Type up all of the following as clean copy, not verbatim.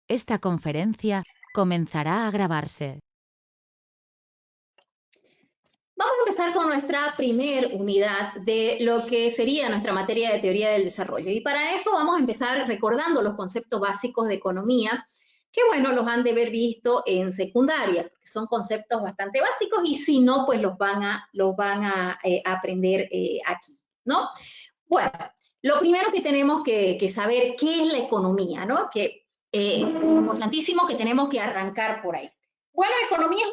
Esta conferencia comenzará a grabarse. Vamos a empezar con nuestra primer unidad de lo que sería nuestra materia de teoría del desarrollo. Y para eso vamos a empezar recordando los conceptos básicos de economía, que bueno, los han de haber visto en secundaria, porque son conceptos bastante básicos y si no, pues los van a aprender aquí, ¿no? Bueno, lo primero que tenemos que saber qué es la economía, ¿no? Que importantísimo que tenemos que arrancar por ahí. Bueno, la economía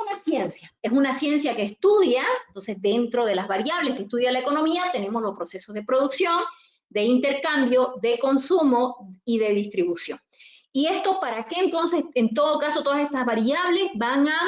es una ciencia que estudia, entonces dentro de las variables que estudia la economía tenemos los procesos de producción, de intercambio, de consumo y de distribución. ¿Y esto para qué entonces, en todo caso, todas estas variables van a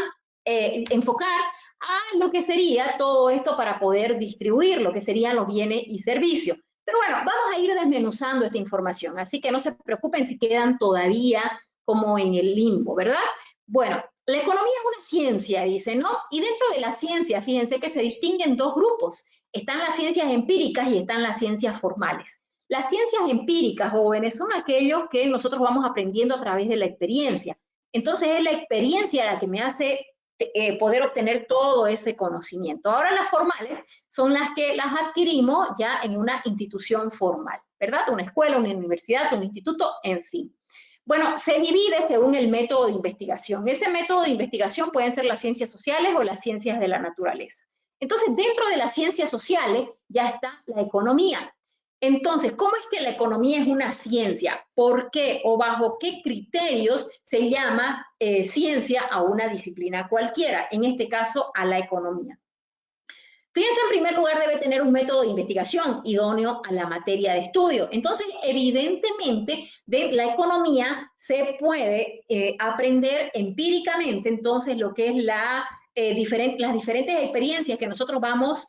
enfocar a lo que sería todo esto para poder distribuir lo que serían los bienes y servicios? Pero bueno, vamos a ir desmenuzando esta información, así que no se preocupen si quedan todavía como en el limbo, ¿verdad? Bueno, la economía es una ciencia, dice, ¿no? Y dentro de la ciencia, fíjense que se distinguen dos grupos. Están las ciencias empíricas y están las ciencias formales. Las ciencias empíricas, jóvenes, son aquellos que nosotros vamos aprendiendo a través de la experiencia. Entonces es la experiencia la que me hace poder obtener todo ese conocimiento. Ahora las formales son las que las adquirimos ya en una institución formal, ¿verdad? Una escuela, una universidad, un instituto, en fin. Bueno, se divide según el método de investigación. Ese método de investigación pueden ser las ciencias sociales o las ciencias de la naturaleza. Entonces, dentro de las ciencias sociales ya está la economía. Entonces, ¿cómo es que la economía es una ciencia? ¿Por qué o bajo qué criterios se llama ciencia a una disciplina cualquiera? En este caso, a la economía. Fíjense, en primer lugar, debe tener un método de investigación idóneo a la materia de estudio. Entonces, evidentemente, de la economía se puede aprender empíricamente, entonces, lo que es las diferentes experiencias que nosotros vamos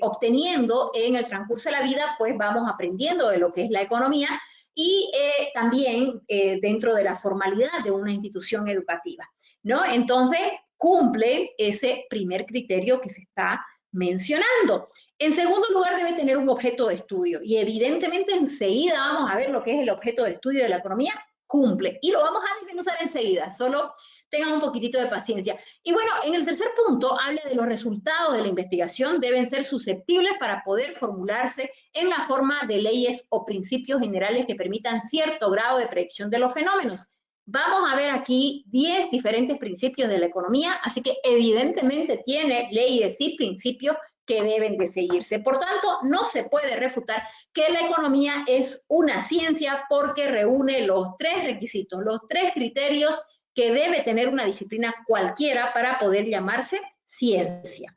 obteniendo en el transcurso de la vida, pues vamos aprendiendo de lo que es la economía y también dentro de la formalidad de una institución educativa, ¿no? Entonces, cumple ese primer criterio que se está mencionando. En segundo lugar, debe tener un objeto de estudio y evidentemente enseguida vamos a ver lo que es el objeto de estudio de la economía, cumple y lo vamos a desmenuzar enseguida, solo tengan un poquitito de paciencia. Y bueno, en el tercer punto habla de los resultados de la investigación deben ser susceptibles para poder formularse en la forma de leyes o principios generales que permitan cierto grado de predicción de los fenómenos. Vamos a ver aquí 10 diferentes principios de la economía, así que evidentemente tiene leyes y principios que deben de seguirse. Por tanto, no se puede refutar que la economía es una ciencia porque reúne los tres requisitos, los tres criterios que debe tener una disciplina cualquiera para poder llamarse ciencia.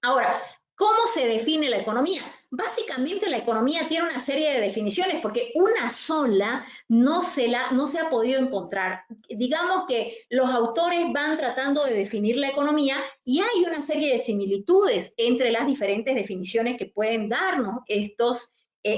Ahora, ¿cómo se define la economía? Básicamente la economía tiene una serie de definiciones porque una sola no se ha podido encontrar. Digamos que los autores van tratando de definir la economía y hay una serie de similitudes entre las diferentes definiciones que pueden darnos estos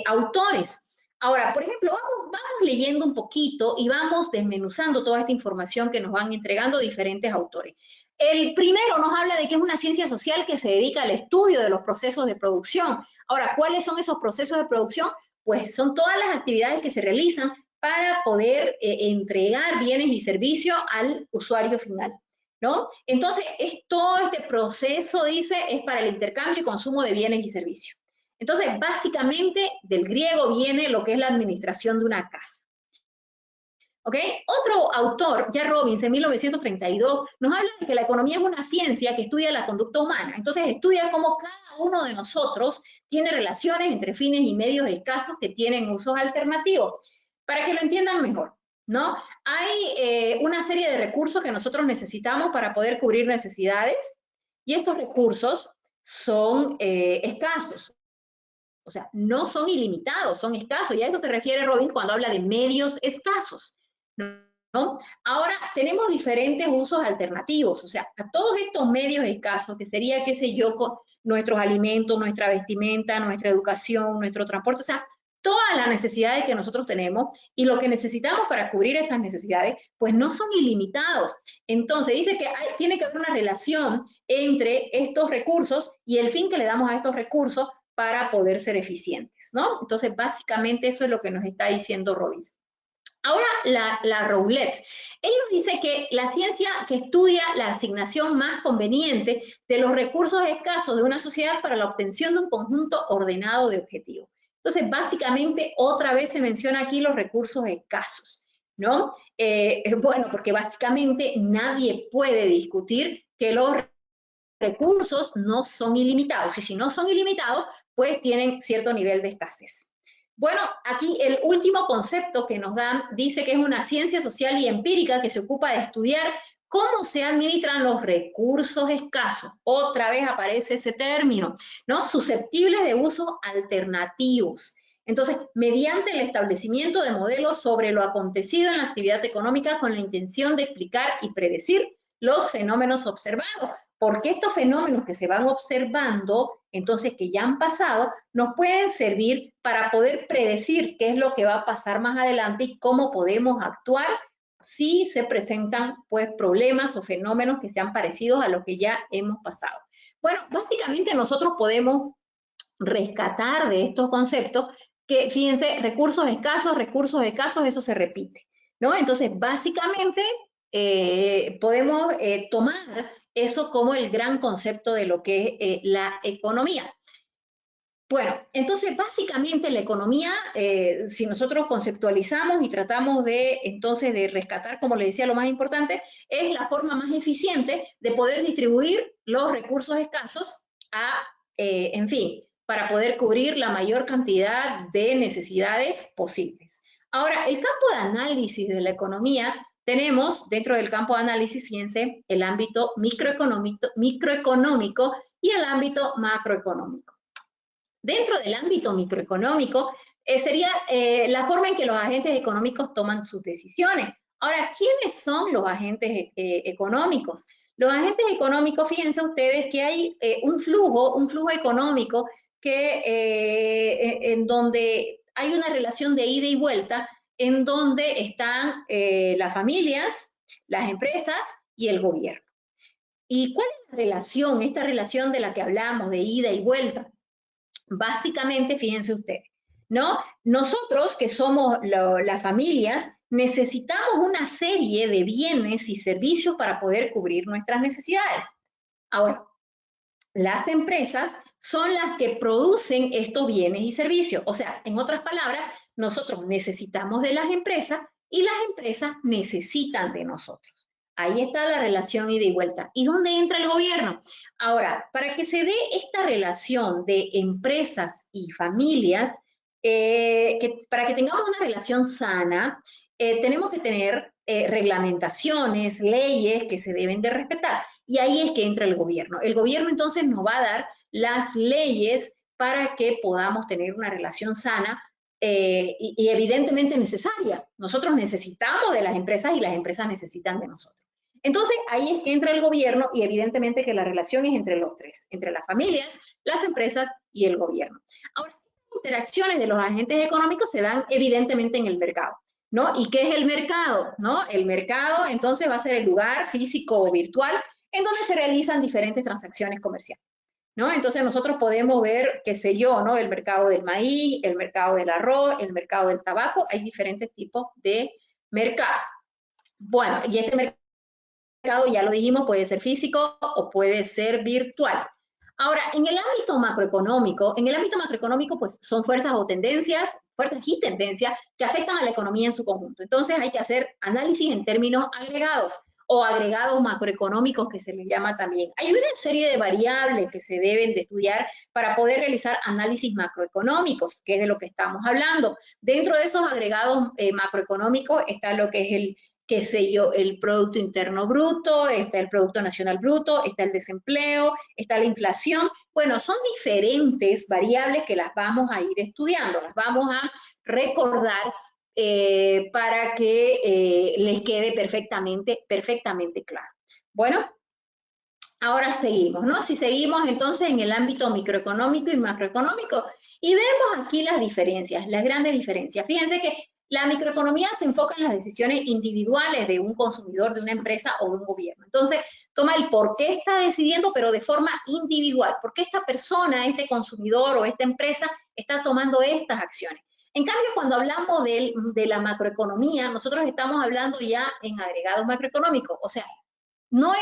autores. Ahora, por ejemplo, vamos leyendo un poquito y vamos desmenuzando toda esta información que nos van entregando diferentes autores. El primero nos habla de que es una ciencia social que se dedica al estudio de los procesos de producción. Ahora, ¿cuáles son esos procesos de producción? Pues son todas las actividades que se realizan para poder entregar bienes y servicios al usuario final, ¿no? Entonces, todo este proceso, dice, es para el intercambio y consumo de bienes y servicios. Entonces, básicamente, del griego viene lo que es la administración de una casa. ¿Ok? Otro autor, ya Robbins, en 1932, nos habla de que la economía es una ciencia que estudia la conducta humana. Entonces, estudia cómo cada uno de nosotros tiene relaciones entre fines y medios escasos que tienen usos alternativos. Para que lo entiendan mejor, ¿no? Hay una serie de recursos que nosotros necesitamos para poder cubrir necesidades y estos recursos son escasos. O sea, no son ilimitados, son escasos. Y a eso se refiere Robbins cuando habla de medios escasos, ¿no? Ahora, tenemos diferentes usos alternativos. O sea, a todos estos medios escasos, que sería, qué sé yo, con nuestros alimentos, nuestra vestimenta, nuestra educación, nuestro transporte, o sea, todas las necesidades que nosotros tenemos y lo que necesitamos para cubrir esas necesidades, pues no son ilimitados. Entonces, dice que tiene que haber una relación entre estos recursos y el fin que le damos a estos recursos para poder ser eficientes, ¿no? Entonces, básicamente eso es lo que nos está diciendo Robbins. Ahora, la Roulette. Él nos dice que la ciencia que estudia la asignación más conveniente de los recursos escasos de una sociedad para la obtención de un conjunto ordenado de objetivos. Entonces, básicamente, otra vez se menciona aquí los recursos escasos, ¿no? Bueno, porque básicamente nadie puede discutir que los recursos no son ilimitados, y si no son ilimitados, pues tienen cierto nivel de escasez. Bueno, aquí el último concepto que nos dan dice que es una ciencia social y empírica que se ocupa de estudiar cómo se administran los recursos escasos. Otra vez aparece ese término, ¿no? Susceptibles de usos alternativos. Entonces, mediante el establecimiento de modelos sobre lo acontecido en la actividad económica con la intención de explicar y predecir los fenómenos observados, porque estos fenómenos que se van observando, entonces que ya han pasado, nos pueden servir para poder predecir qué es lo que va a pasar más adelante y cómo podemos actuar si se presentan pues problemas o fenómenos que sean parecidos a lo que ya hemos pasado. Bueno, básicamente nosotros podemos rescatar de estos conceptos que, fíjense, recursos escasos, eso se repite, ¿no? Entonces, básicamente podemos tomar eso como el gran concepto de lo que es la economía. Bueno, entonces básicamente la economía, si nosotros conceptualizamos y tratamos de entonces de rescatar, como le decía, lo más importante, es la forma más eficiente de poder distribuir los recursos escasos a, en fin, para poder cubrir la mayor cantidad de necesidades posibles. Ahora, el campo de análisis de la economía, tenemos dentro del campo de análisis, fíjense, el ámbito microeconómico y el ámbito macroeconómico. Dentro del ámbito microeconómico sería la forma en que los agentes económicos toman sus decisiones. Ahora, ¿quiénes son los agentes económicos? Los agentes económicos, fíjense ustedes que hay un flujo económico que, en donde hay una relación de ida y vuelta, en donde están las familias, las empresas y el gobierno. ¿Y cuál es la relación, esta relación de la que hablamos, de ida y vuelta? Básicamente, fíjense ustedes, ¿no? Nosotros que somos las familias, necesitamos una serie de bienes y servicios para poder cubrir nuestras necesidades. Ahora, las empresas son las que producen estos bienes y servicios. O sea, en otras palabras, nosotros necesitamos de las empresas y las empresas necesitan de nosotros. Ahí está la relación ida y vuelta. ¿Y dónde entra el gobierno? Ahora, para que se dé esta relación de empresas y familias, para que tengamos una relación sana, tenemos que tener reglamentaciones, leyes que se deben de respetar. Y ahí es que entra el gobierno. El gobierno entonces nos va a dar las leyes para que podamos tener una relación sana y evidentemente necesaria. Nosotros necesitamos de las empresas y las empresas necesitan de nosotros. Entonces, ahí es que entra el gobierno y evidentemente que la relación es entre los tres, entre las familias, las empresas y el gobierno. Ahora, las interacciones de los agentes económicos se dan evidentemente en el mercado, ¿no? ¿Y qué es el mercado? ¿No? El mercado entonces va a ser el lugar físico o virtual en donde se realizan diferentes transacciones comerciales, ¿no? Entonces nosotros podemos ver, qué sé yo, ¿no? El mercado del maíz, el mercado del arroz, el mercado del tabaco, hay diferentes tipos de mercado. Bueno, y este mercado, ya lo dijimos, puede ser físico o puede ser virtual. Ahora, en el ámbito macroeconómico, pues son fuerzas o tendencias, fuerzas y tendencias que afectan a la economía en su conjunto. Entonces hay que hacer análisis en términos agregados o agregados macroeconómicos que se les llama también. Hay una serie de variables que se deben de estudiar para poder realizar análisis macroeconómicos, que es de lo que estamos hablando. Dentro de esos agregados macroeconómicos está lo que es el, qué sé yo, el Producto Interno Bruto, está el Producto Nacional Bruto, está el desempleo, está la inflación. Bueno, son diferentes variables que las vamos a ir estudiando, las vamos a recordar para que les quede perfectamente claro. Bueno, ahora seguimos, ¿no? Si seguimos entonces en el ámbito microeconómico y macroeconómico y vemos aquí las diferencias, las grandes diferencias. Fíjense que la microeconomía se enfoca en las decisiones individuales de un consumidor, de una empresa o de un gobierno. Entonces, toma el por qué está decidiendo, pero de forma individual. ¿Por qué esta persona, este consumidor o esta empresa está tomando estas acciones? En cambio, cuando hablamos de la macroeconomía, nosotros estamos hablando ya en agregados macroeconómicos, o sea, no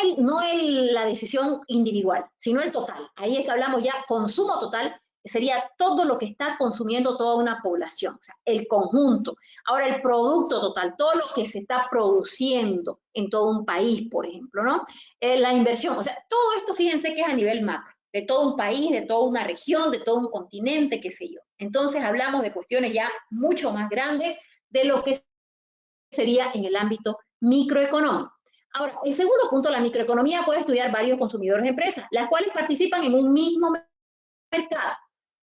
la decisión individual, sino el total. Ahí es que hablamos ya consumo total, sería todo lo que está consumiendo toda una población, o sea, el conjunto. Ahora, el producto total, todo lo que se está produciendo en todo un país, por ejemplo, ¿no? La inversión, o sea, todo esto, fíjense que es a nivel macro, de todo un país, de toda una región, de todo un continente, qué sé yo. Entonces, hablamos de cuestiones ya mucho más grandes de lo que sería en el ámbito microeconómico. Ahora, el segundo punto, la microeconomía puede estudiar varios consumidores de empresas, las cuales participan en un mismo mercado,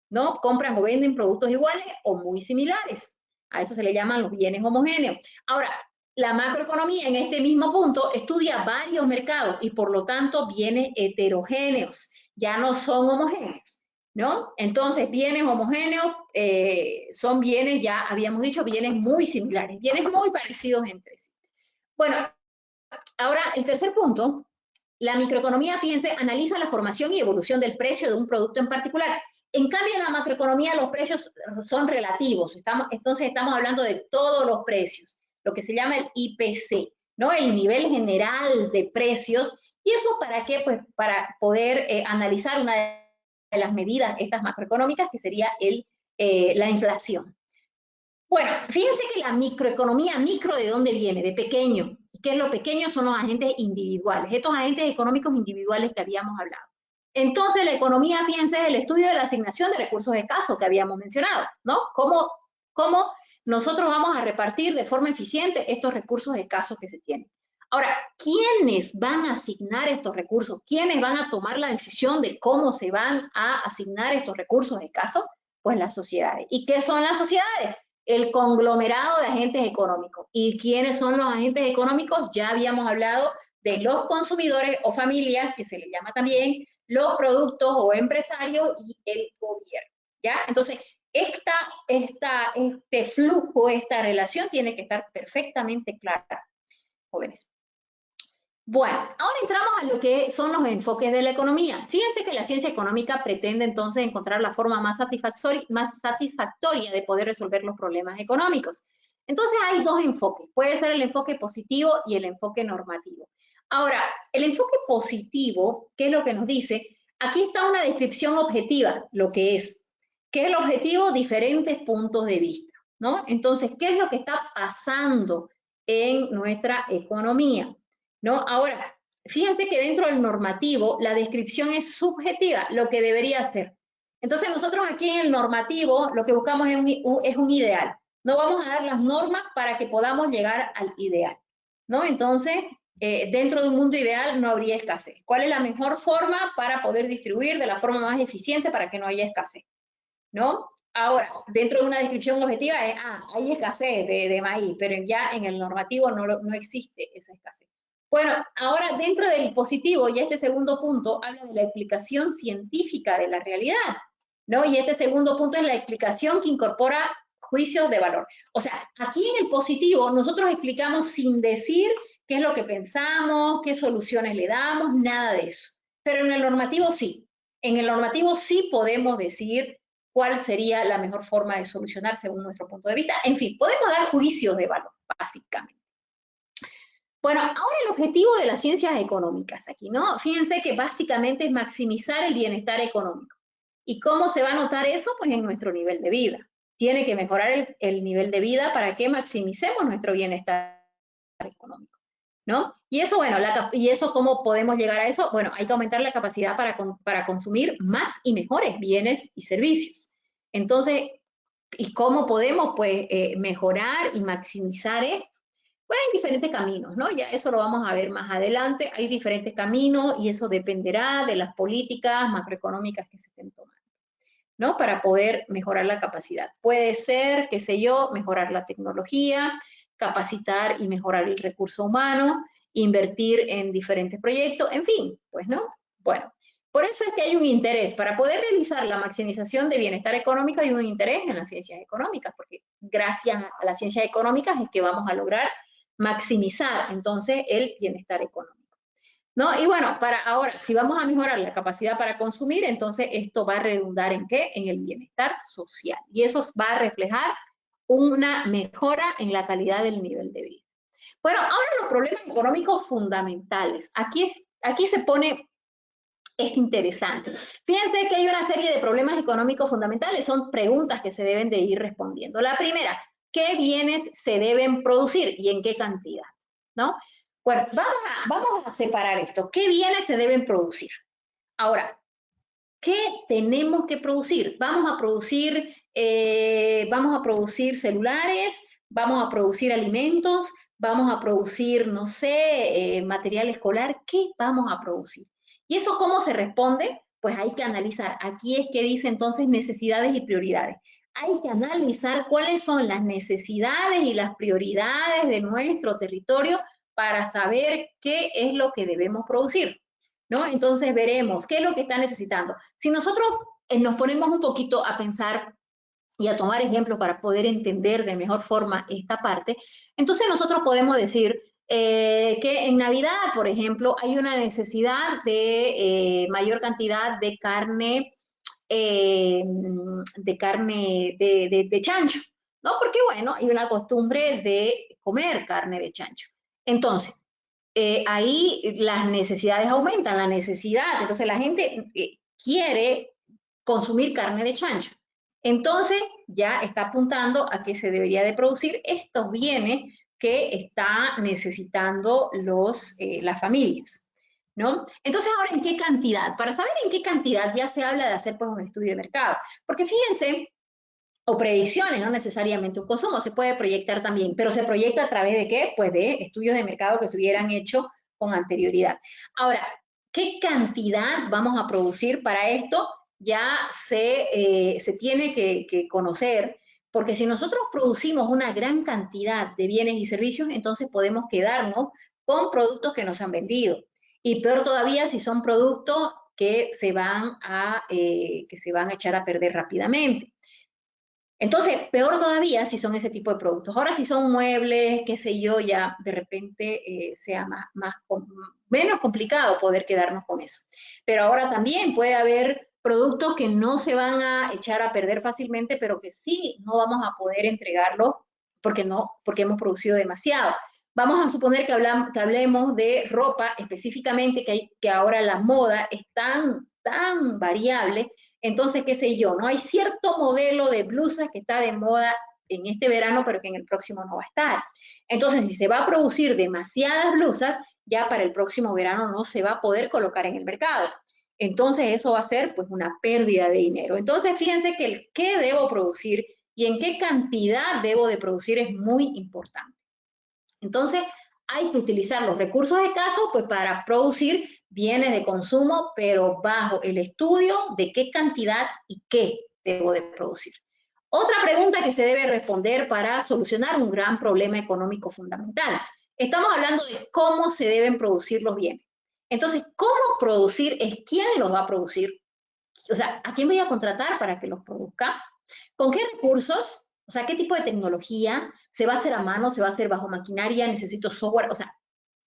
¿no? Compran o venden productos iguales o muy similares. A eso se le llaman los bienes homogéneos. Ahora, la macroeconomía en este mismo punto estudia varios mercados y por lo tanto bienes heterogéneos, ya no son homogéneos, ¿no? Entonces, bienes homogéneos son bienes, ya habíamos dicho, bienes muy similares, bienes muy parecidos entre sí. Bueno, ahora el tercer punto, la microeconomía, fíjense, analiza la formación y evolución del precio de un producto en particular. En cambio, en la macroeconomía los precios son relativos, entonces estamos hablando de todos los precios, lo que se llama el IPC, ¿no? El nivel general de precios. ¿Y eso para qué? Pues para poder analizar una de las medidas estas macroeconómicas, que sería la inflación. Bueno, fíjense que la microeconomía, micro, ¿de dónde viene? De pequeño. ¿Y qué es lo pequeño? Son los agentes individuales, estos agentes económicos individuales que habíamos hablado. Entonces, la economía, fíjense, es el estudio de la asignación de recursos escasos que habíamos mencionado, ¿no? ¿Cómo nosotros vamos a repartir de forma eficiente estos recursos escasos que se tienen? Ahora, ¿quiénes van a asignar estos recursos? ¿Quiénes van a tomar la decisión de cómo se van a asignar estos recursos escasos? Pues las sociedades. ¿Y qué son las sociedades? El conglomerado de agentes económicos. ¿Y quiénes son los agentes económicos? Ya habíamos hablado de los consumidores o familias, que se les llama también, los productos o empresarios y el gobierno, ¿ya? Entonces, este flujo, esta relación tiene que estar perfectamente clara, jóvenes. Bueno, ahora entramos a lo que son los enfoques de la economía. Fíjense que la ciencia económica pretende entonces encontrar la forma más satisfactoria de poder resolver los problemas económicos. Entonces hay dos enfoques, puede ser el enfoque positivo y el enfoque normativo. Ahora, el enfoque positivo, ¿qué es lo que nos dice? Aquí está una descripción objetiva, lo que es. ¿Qué es el objetivo? Diferentes puntos de vista, ¿no? Entonces, ¿qué es lo que está pasando en nuestra economía? ¿No? Ahora, fíjense que dentro del normativo la descripción es subjetiva, lo que debería ser. Entonces nosotros aquí en el normativo lo que buscamos es un ideal. No vamos a dar las normas para que podamos llegar al ideal, ¿no? Entonces, dentro de un mundo ideal no habría escasez. ¿Cuál es la mejor forma para poder distribuir de la forma más eficiente para que no haya escasez? ¿No? Ahora, dentro de una descripción objetiva hay escasez de maíz, pero ya en el normativo no existe esa escasez. Bueno, ahora dentro del positivo, y este segundo punto habla de la explicación científica de la realidad, ¿no? Y este segundo punto es la explicación que incorpora juicios de valor. O sea, aquí en el positivo nosotros explicamos sin decir qué es lo que pensamos, qué soluciones le damos, nada de eso. Pero en el normativo sí. En el normativo sí podemos decir cuál sería la mejor forma de solucionar según nuestro punto de vista. En fin, podemos dar juicios de valor, básicamente. Bueno, ahora el objetivo de las ciencias económicas aquí, ¿no? Fíjense que básicamente es maximizar el bienestar económico. ¿Y cómo se va a notar eso? Pues en nuestro nivel de vida. Tiene que mejorar el nivel de vida para que maximicemos nuestro bienestar económico, ¿no? Y eso, bueno, ¿cómo podemos llegar a eso? Bueno, hay que aumentar la capacidad para consumir más y mejores bienes y servicios. Entonces, ¿y cómo podemos, pues, mejorar y maximizar esto? Pues hay diferentes caminos, ¿no? Ya eso lo vamos a ver más adelante. Hay diferentes caminos y eso dependerá de las políticas macroeconómicas que se estén tomando, ¿no? Para poder mejorar la capacidad. Puede ser, qué sé yo, mejorar la tecnología, capacitar y mejorar el recurso humano, invertir en diferentes proyectos, en fin, pues, ¿no? Bueno, por eso es que hay un interés. Para poder realizar la maximización de bienestar económico hay un interés en las ciencias económicas, porque gracias a las ciencias económicas es que vamos a lograr maximizar entonces el bienestar económico, ¿no? Y bueno, para ahora, si vamos a mejorar la capacidad para consumir, entonces esto va a redundar ¿en qué? En el bienestar social. Y eso va a reflejar una mejora en la calidad del nivel de vida. Bueno, ahora los problemas económicos fundamentales. Aquí se pone esto interesante. Fíjense que hay una serie de problemas económicos fundamentales, son preguntas que se deben de ir respondiendo. La primera, ¿qué bienes se deben producir y en qué cantidad? ¿No? Bueno, vamos a separar esto. ¿Qué bienes se deben producir? Ahora, ¿qué tenemos que producir? Vamos a producir celulares, vamos a producir alimentos, vamos a producir, no sé, material escolar. ¿Qué vamos a producir? ¿Y eso cómo se responde? Pues hay que analizar. Aquí es que dice entonces necesidades y prioridades. Hay que analizar cuáles son las necesidades y las prioridades de nuestro territorio para saber qué es lo que debemos producir, ¿no? Entonces veremos qué es lo que está necesitando. Si nosotros nos ponemos un poquito a pensar y a tomar ejemplos para poder entender de mejor forma esta parte, entonces nosotros podemos decir que en Navidad, por ejemplo, hay una necesidad de mayor cantidad de carne, de chancho, ¿no? Porque, bueno, hay una costumbre de comer carne de chancho. Entonces, ahí las necesidades aumentan, la necesidad, entonces la gente quiere consumir carne de chancho. Entonces ya está apuntando a que se debería de producir estos bienes que está necesitando las familias, ¿no? Entonces ahora, ¿en qué cantidad? Para saber en qué cantidad ya se habla de hacer pues un estudio de mercado, porque fíjense, o predicciones, no necesariamente un consumo, se puede proyectar también, pero se proyecta a través de qué? Pues de estudios de mercado que se hubieran hecho con anterioridad. Ahora, ¿qué cantidad vamos a producir para esto? Ya se tiene que conocer, porque si nosotros producimos una gran cantidad de bienes y servicios, entonces podemos quedarnos con productos que nos han vendido. Y peor todavía si son productos que se van a echar a perder rápidamente. Entonces, peor todavía si son ese tipo de productos. Ahora, si son muebles, qué sé yo, ya de repente sea menos complicado poder quedarnos con eso. Pero ahora también puede haber productos que no se van a echar a perder fácilmente, pero que sí no vamos a poder entregarlos porque hemos producido demasiado. Vamos a suponer que hablemos de ropa específicamente, que ahora la moda es tan variable. Entonces, qué sé yo, ¿no? Hay cierto modelo de blusas que está de moda en este verano, pero que en el próximo no va a estar. Entonces, si se va a producir demasiadas blusas, ya para el próximo verano no se va a poder colocar en el mercado. Entonces, eso va a ser pues una pérdida de dinero. Entonces, fíjense que el qué debo producir y en qué cantidad debo de producir es muy importante. Entonces, hay que utilizar los recursos escasos pues, para producir bienes de consumo, pero bajo el estudio de qué cantidad y qué debo de producir. Otra pregunta que se debe responder para solucionar un gran problema económico fundamental. Estamos hablando de cómo se deben producir los bienes. Entonces, ¿cómo producir es quién los va a producir? O sea, ¿a quién voy a contratar para que los produzca? ¿Con qué recursos? O sea, ¿qué tipo de tecnología? ¿Se va a hacer a mano? ¿Se va a hacer bajo maquinaria? ¿Necesito software? O sea,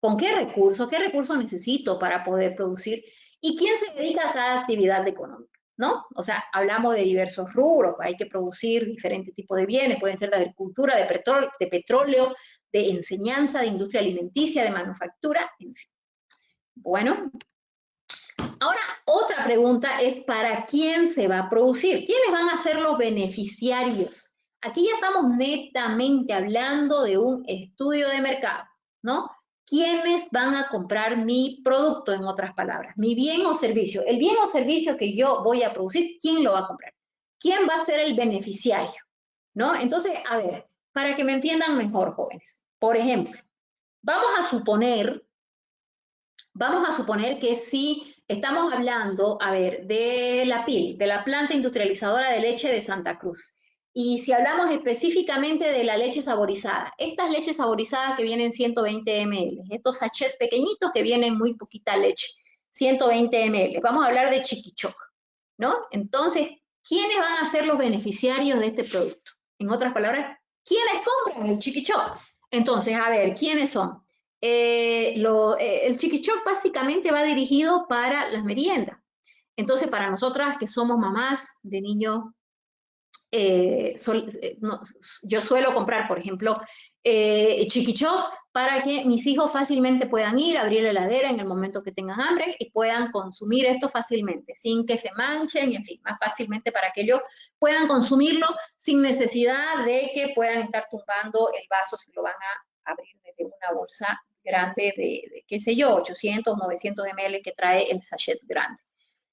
¿con qué recursos? ¿Qué recursos necesito para poder producir? ¿Y quién se dedica a cada actividad económica? ¿No? O sea, hablamos de diversos rubros, hay que producir diferentes tipos de bienes, pueden ser de agricultura, de petróleo, de enseñanza, de industria alimenticia, de manufactura, en fin. Bueno, ahora, otra pregunta es, ¿para quién se va a producir? ¿Quiénes van a ser los beneficiarios? Aquí ya estamos netamente hablando de un estudio de mercado, ¿no? ¿Quiénes van a comprar mi producto, en otras palabras? Mi bien o servicio. El bien o servicio que yo voy a producir, ¿quién lo va a comprar? ¿Quién va a ser el beneficiario? ¿No? Entonces, a ver, para que me entiendan mejor, jóvenes. Por ejemplo, vamos a suponer que si estamos hablando, a ver, de la PIL, de la planta industrializadora de leche de Santa Cruz, y si hablamos específicamente de la leche saborizada, estas leches saborizadas que vienen 120 ml, estos sachets pequeñitos que vienen muy poquita leche, 120 ml, vamos a hablar de Chiquichoc, ¿no? Entonces, ¿quiénes van a ser los beneficiarios de este producto? En otras palabras, ¿quiénes compran el Chiquichoc? Entonces, a ver, ¿quiénes son? El Chiquichoc básicamente va dirigido para las meriendas. Entonces, para nosotras que somos mamás de niños yo suelo comprar, por ejemplo, chiquichot para que mis hijos fácilmente puedan ir, abrir la heladera en el momento que tengan hambre y puedan consumir esto fácilmente, sin que se manchen, en fin, más fácilmente para que ellos puedan consumirlo sin necesidad de que puedan estar tumbando el vaso si lo van a abrir desde una bolsa grande de qué sé yo, 800, 900 ml que trae el sachet grande,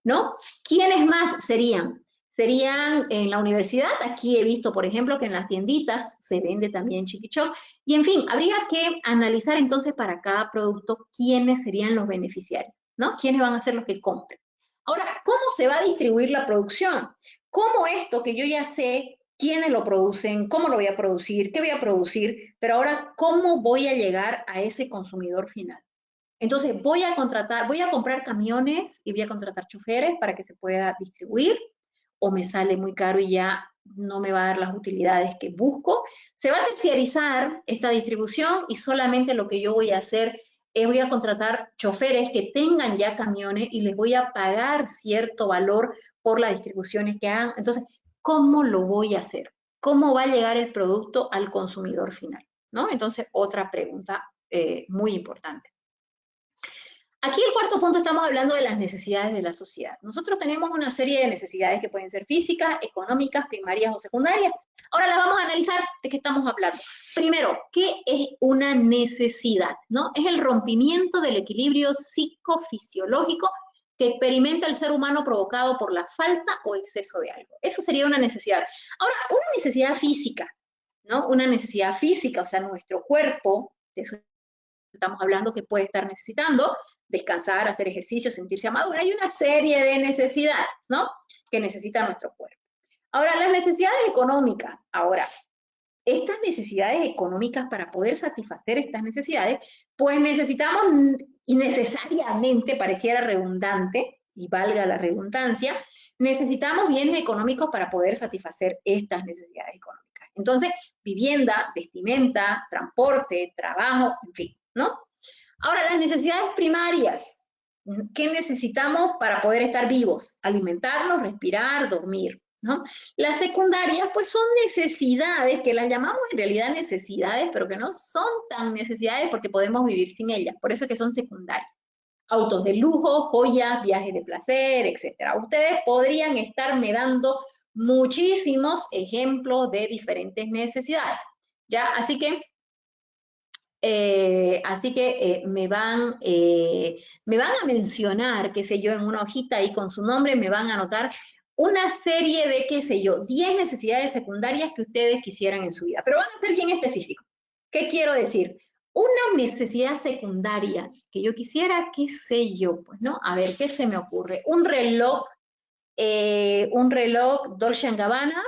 ¿no? ¿Quiénes más serían? Serían en la universidad, aquí he visto, por ejemplo, que en las tienditas se vende también chiquichot, y en fin, habría que analizar entonces para cada producto quiénes serían los beneficiarios, ¿no? ¿Quiénes van a ser los que compren? Ahora, ¿cómo se va a distribuir la producción? ¿Cómo esto que yo ya sé quiénes lo producen, cómo lo voy a producir, qué voy a producir, pero ahora, ¿cómo voy a llegar a ese consumidor final? Entonces, voy a comprar camiones y voy a contratar choferes para que se pueda distribuir, o me sale muy caro y ya no me va a dar las utilidades que busco. Se va a terciarizar esta distribución y solamente lo que yo voy a hacer es voy a contratar choferes que tengan ya camiones y les voy a pagar cierto valor por las distribuciones que hagan. Entonces, ¿cómo lo voy a hacer? ¿Cómo va a llegar el producto al consumidor final? ¿No? Entonces, otra pregunta muy importante. Aquí el cuarto punto estamos hablando de las necesidades de la sociedad. Nosotros tenemos una serie de necesidades que pueden ser físicas, económicas, primarias o secundarias. Ahora las vamos a analizar de qué estamos hablando. Primero, ¿qué es una necesidad? ¿No? Es el rompimiento del equilibrio psicofisiológico que experimenta el ser humano provocado por la falta o exceso de algo. Eso sería una necesidad. Ahora, una necesidad física, ¿no? Una necesidad física, o sea, nuestro cuerpo, de eso estamos hablando, que puede estar necesitando descansar, hacer ejercicio, sentirse amado. Hay una serie de necesidades, ¿no? Que necesita nuestro cuerpo. Ahora, las necesidades económicas. Ahora, estas necesidades económicas, para poder satisfacer estas necesidades, pues necesitamos, y necesariamente pareciera redundante, y valga la redundancia, necesitamos bienes económicos para poder satisfacer estas necesidades económicas. Entonces, vivienda, vestimenta, transporte, trabajo, en fin, ¿no? Ahora, las necesidades primarias. ¿Qué necesitamos para poder estar vivos? Alimentarnos, respirar, dormir, ¿no? Las secundarias, pues son necesidades, que las llamamos en realidad necesidades, pero que no son tan necesidades porque podemos vivir sin ellas. Por eso es que son secundarias. Autos de lujo, joyas, viajes de placer, etc. Ustedes podrían estarme dando muchísimos ejemplos de diferentes necesidades, ¿ya? Así que me van a mencionar, qué sé yo, en una hojita ahí con su nombre, me van a anotar una serie de, qué sé yo, 10 necesidades secundarias que ustedes quisieran en su vida, pero van a ser bien específicos. ¿Qué quiero decir? Una necesidad secundaria que yo quisiera, qué sé yo, pues, ¿no? A ver, ¿qué se me ocurre? Un reloj Dolce & Gabbana,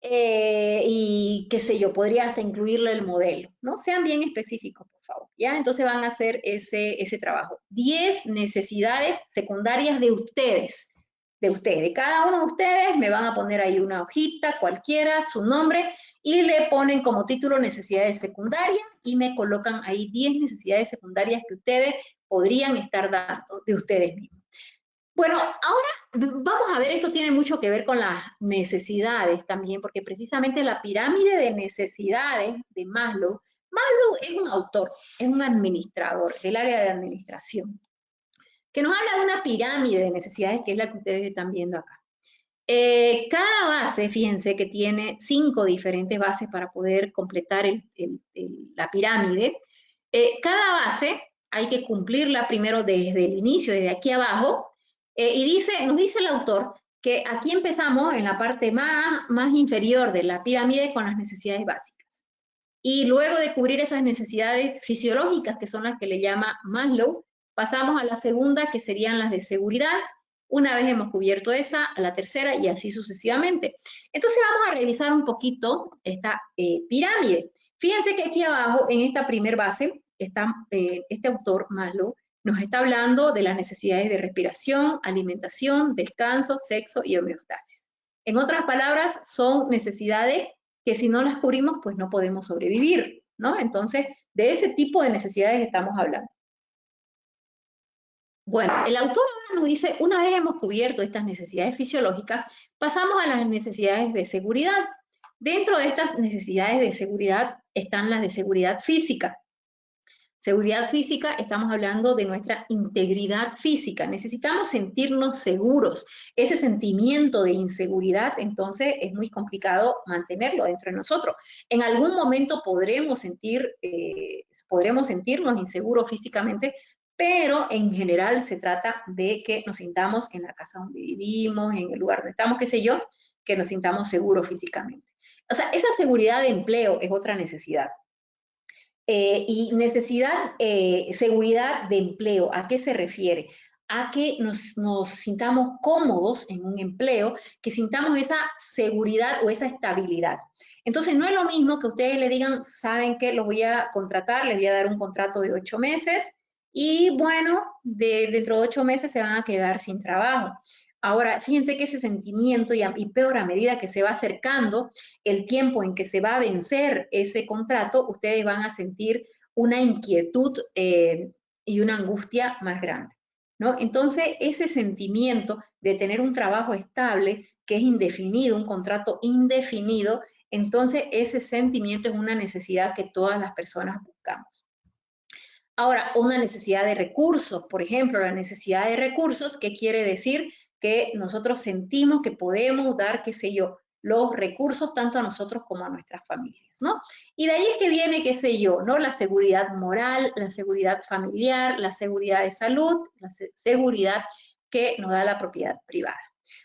y qué sé yo, podría hasta incluirle el modelo, ¿no? Sean bien específicos, por favor, ¿ya? Entonces van a hacer ese trabajo. 10 necesidades secundarias de ustedes, de cada uno de ustedes, me van a poner ahí una hojita, cualquiera, su nombre, y le ponen como título necesidades secundarias, y me colocan ahí 10 necesidades secundarias que ustedes podrían estar dando de ustedes mismos. Bueno, ahora vamos a ver, esto tiene mucho que ver con las necesidades también, porque precisamente la pirámide de necesidades de Maslow, Maslow es un autor, es un administrador del área de administración, que nos habla de una pirámide de necesidades, que es la que ustedes están viendo acá. Cada base, fíjense que tiene 5 diferentes bases para poder completar la pirámide. Cada base hay que cumplirla primero desde el inicio, desde aquí abajo, y nos dice el autor que aquí empezamos en la parte más inferior de la pirámide con las necesidades básicas. Y luego de cubrir esas necesidades fisiológicas, que son las que le llama Maslow, pasamos a la segunda, que serían las de seguridad. Una vez hemos cubierto esa, a la tercera y así sucesivamente. Entonces vamos a revisar un poquito esta pirámide. Fíjense que aquí abajo, en esta primer base, está este autor, Maslow, nos está hablando de las necesidades de respiración, alimentación, descanso, sexo y homeostasis. En otras palabras, son necesidades que si no las cubrimos, pues no podemos sobrevivir, ¿no? Entonces, de ese tipo de necesidades estamos hablando. Bueno, el autor ahora nos dice, una vez hemos cubierto estas necesidades fisiológicas, pasamos a las necesidades de seguridad. Dentro de estas necesidades de seguridad están las de seguridad física. Seguridad física, estamos hablando de nuestra integridad física. Necesitamos sentirnos seguros. Ese sentimiento de inseguridad, entonces, es muy complicado mantenerlo dentro de nosotros. En algún momento podremos sentirnos inseguros físicamente, pero en general se trata de que nos sintamos en la casa donde vivimos, en el lugar donde estamos, qué sé yo, que nos sintamos seguros físicamente. O sea, esa seguridad de empleo es otra necesidad. Y necesidad, seguridad de empleo, ¿a qué se refiere? A que nos sintamos cómodos en un empleo, que sintamos esa seguridad o esa estabilidad. Entonces, no es lo mismo que ustedes le digan, saben que los voy a contratar, les voy a dar un contrato de 8 meses y bueno, dentro de 8 meses se van a quedar sin trabajo. Ahora, fíjense que ese sentimiento, y peor a medida que se va acercando el tiempo en que se va a vencer ese contrato, ustedes van a sentir una inquietud y una angustia más grande, ¿no? Entonces, ese sentimiento de tener un trabajo estable, que es indefinido, un contrato indefinido, entonces ese sentimiento es una necesidad que todas las personas buscamos. Ahora, una necesidad de recursos, por ejemplo, la necesidad de recursos, ¿qué quiere decir? Que nosotros sentimos que podemos dar, qué sé yo, los recursos tanto a nosotros como a nuestras familias, ¿no? Y de ahí es que viene, qué sé yo, ¿no? La seguridad moral, la seguridad familiar, la seguridad de salud, la seguridad que nos da la propiedad privada.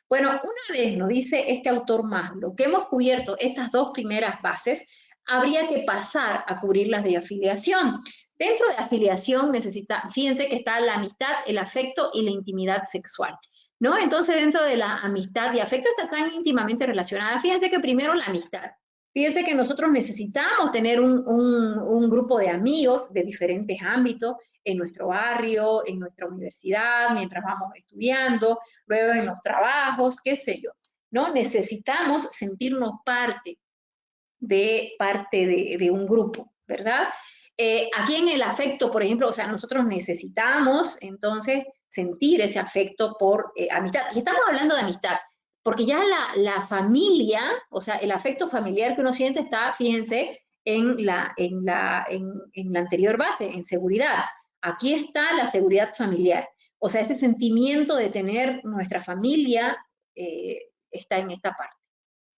Bueno, una vez nos dice este autor Maslow que hemos cubierto estas dos primeras bases, habría que pasar a cubrir las de afiliación. Dentro de afiliación fíjense que está la amistad, el afecto y la intimidad sexual, ¿no? Entonces, dentro de la amistad y afecto está tan íntimamente relacionada. Fíjense que primero la amistad. Fíjense que nosotros necesitamos tener un grupo de amigos de diferentes ámbitos en nuestro barrio, en nuestra universidad, mientras vamos estudiando, luego en los trabajos, qué sé yo, ¿no? Necesitamos sentirnos parte de un grupo, ¿verdad? Aquí en el afecto, por ejemplo, o sea, nosotros necesitamos entonces sentir ese afecto por amistad. Y estamos hablando de amistad, porque ya la familia, o sea, el afecto familiar que uno siente está, fíjense, en la anterior base, en seguridad. Aquí está la seguridad familiar. O sea, ese sentimiento de tener nuestra familia está en esta parte,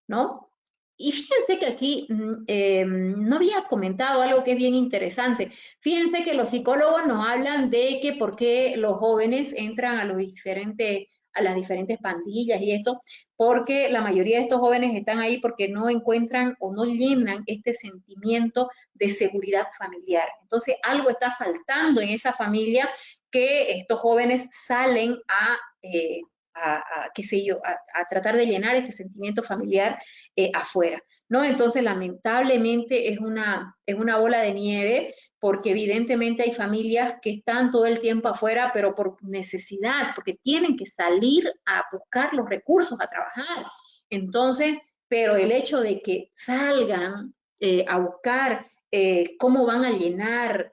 ¿no? Y fíjense que aquí no había comentado algo que es bien interesante. Fíjense que los psicólogos nos hablan de que por qué los jóvenes entran a las diferentes pandillas y esto, porque la mayoría de estos jóvenes están ahí porque no encuentran o no llenan este sentimiento de seguridad familiar. Entonces, algo está faltando en esa familia que estos jóvenes salen qué sé yo, a tratar de llenar este sentimiento familiar afuera, ¿no? Entonces, lamentablemente es una bola de nieve porque evidentemente hay familias que están todo el tiempo afuera, pero por necesidad, porque tienen que salir a buscar los recursos, a trabajar. Entonces, pero el hecho de que salgan a buscar cómo van a llenar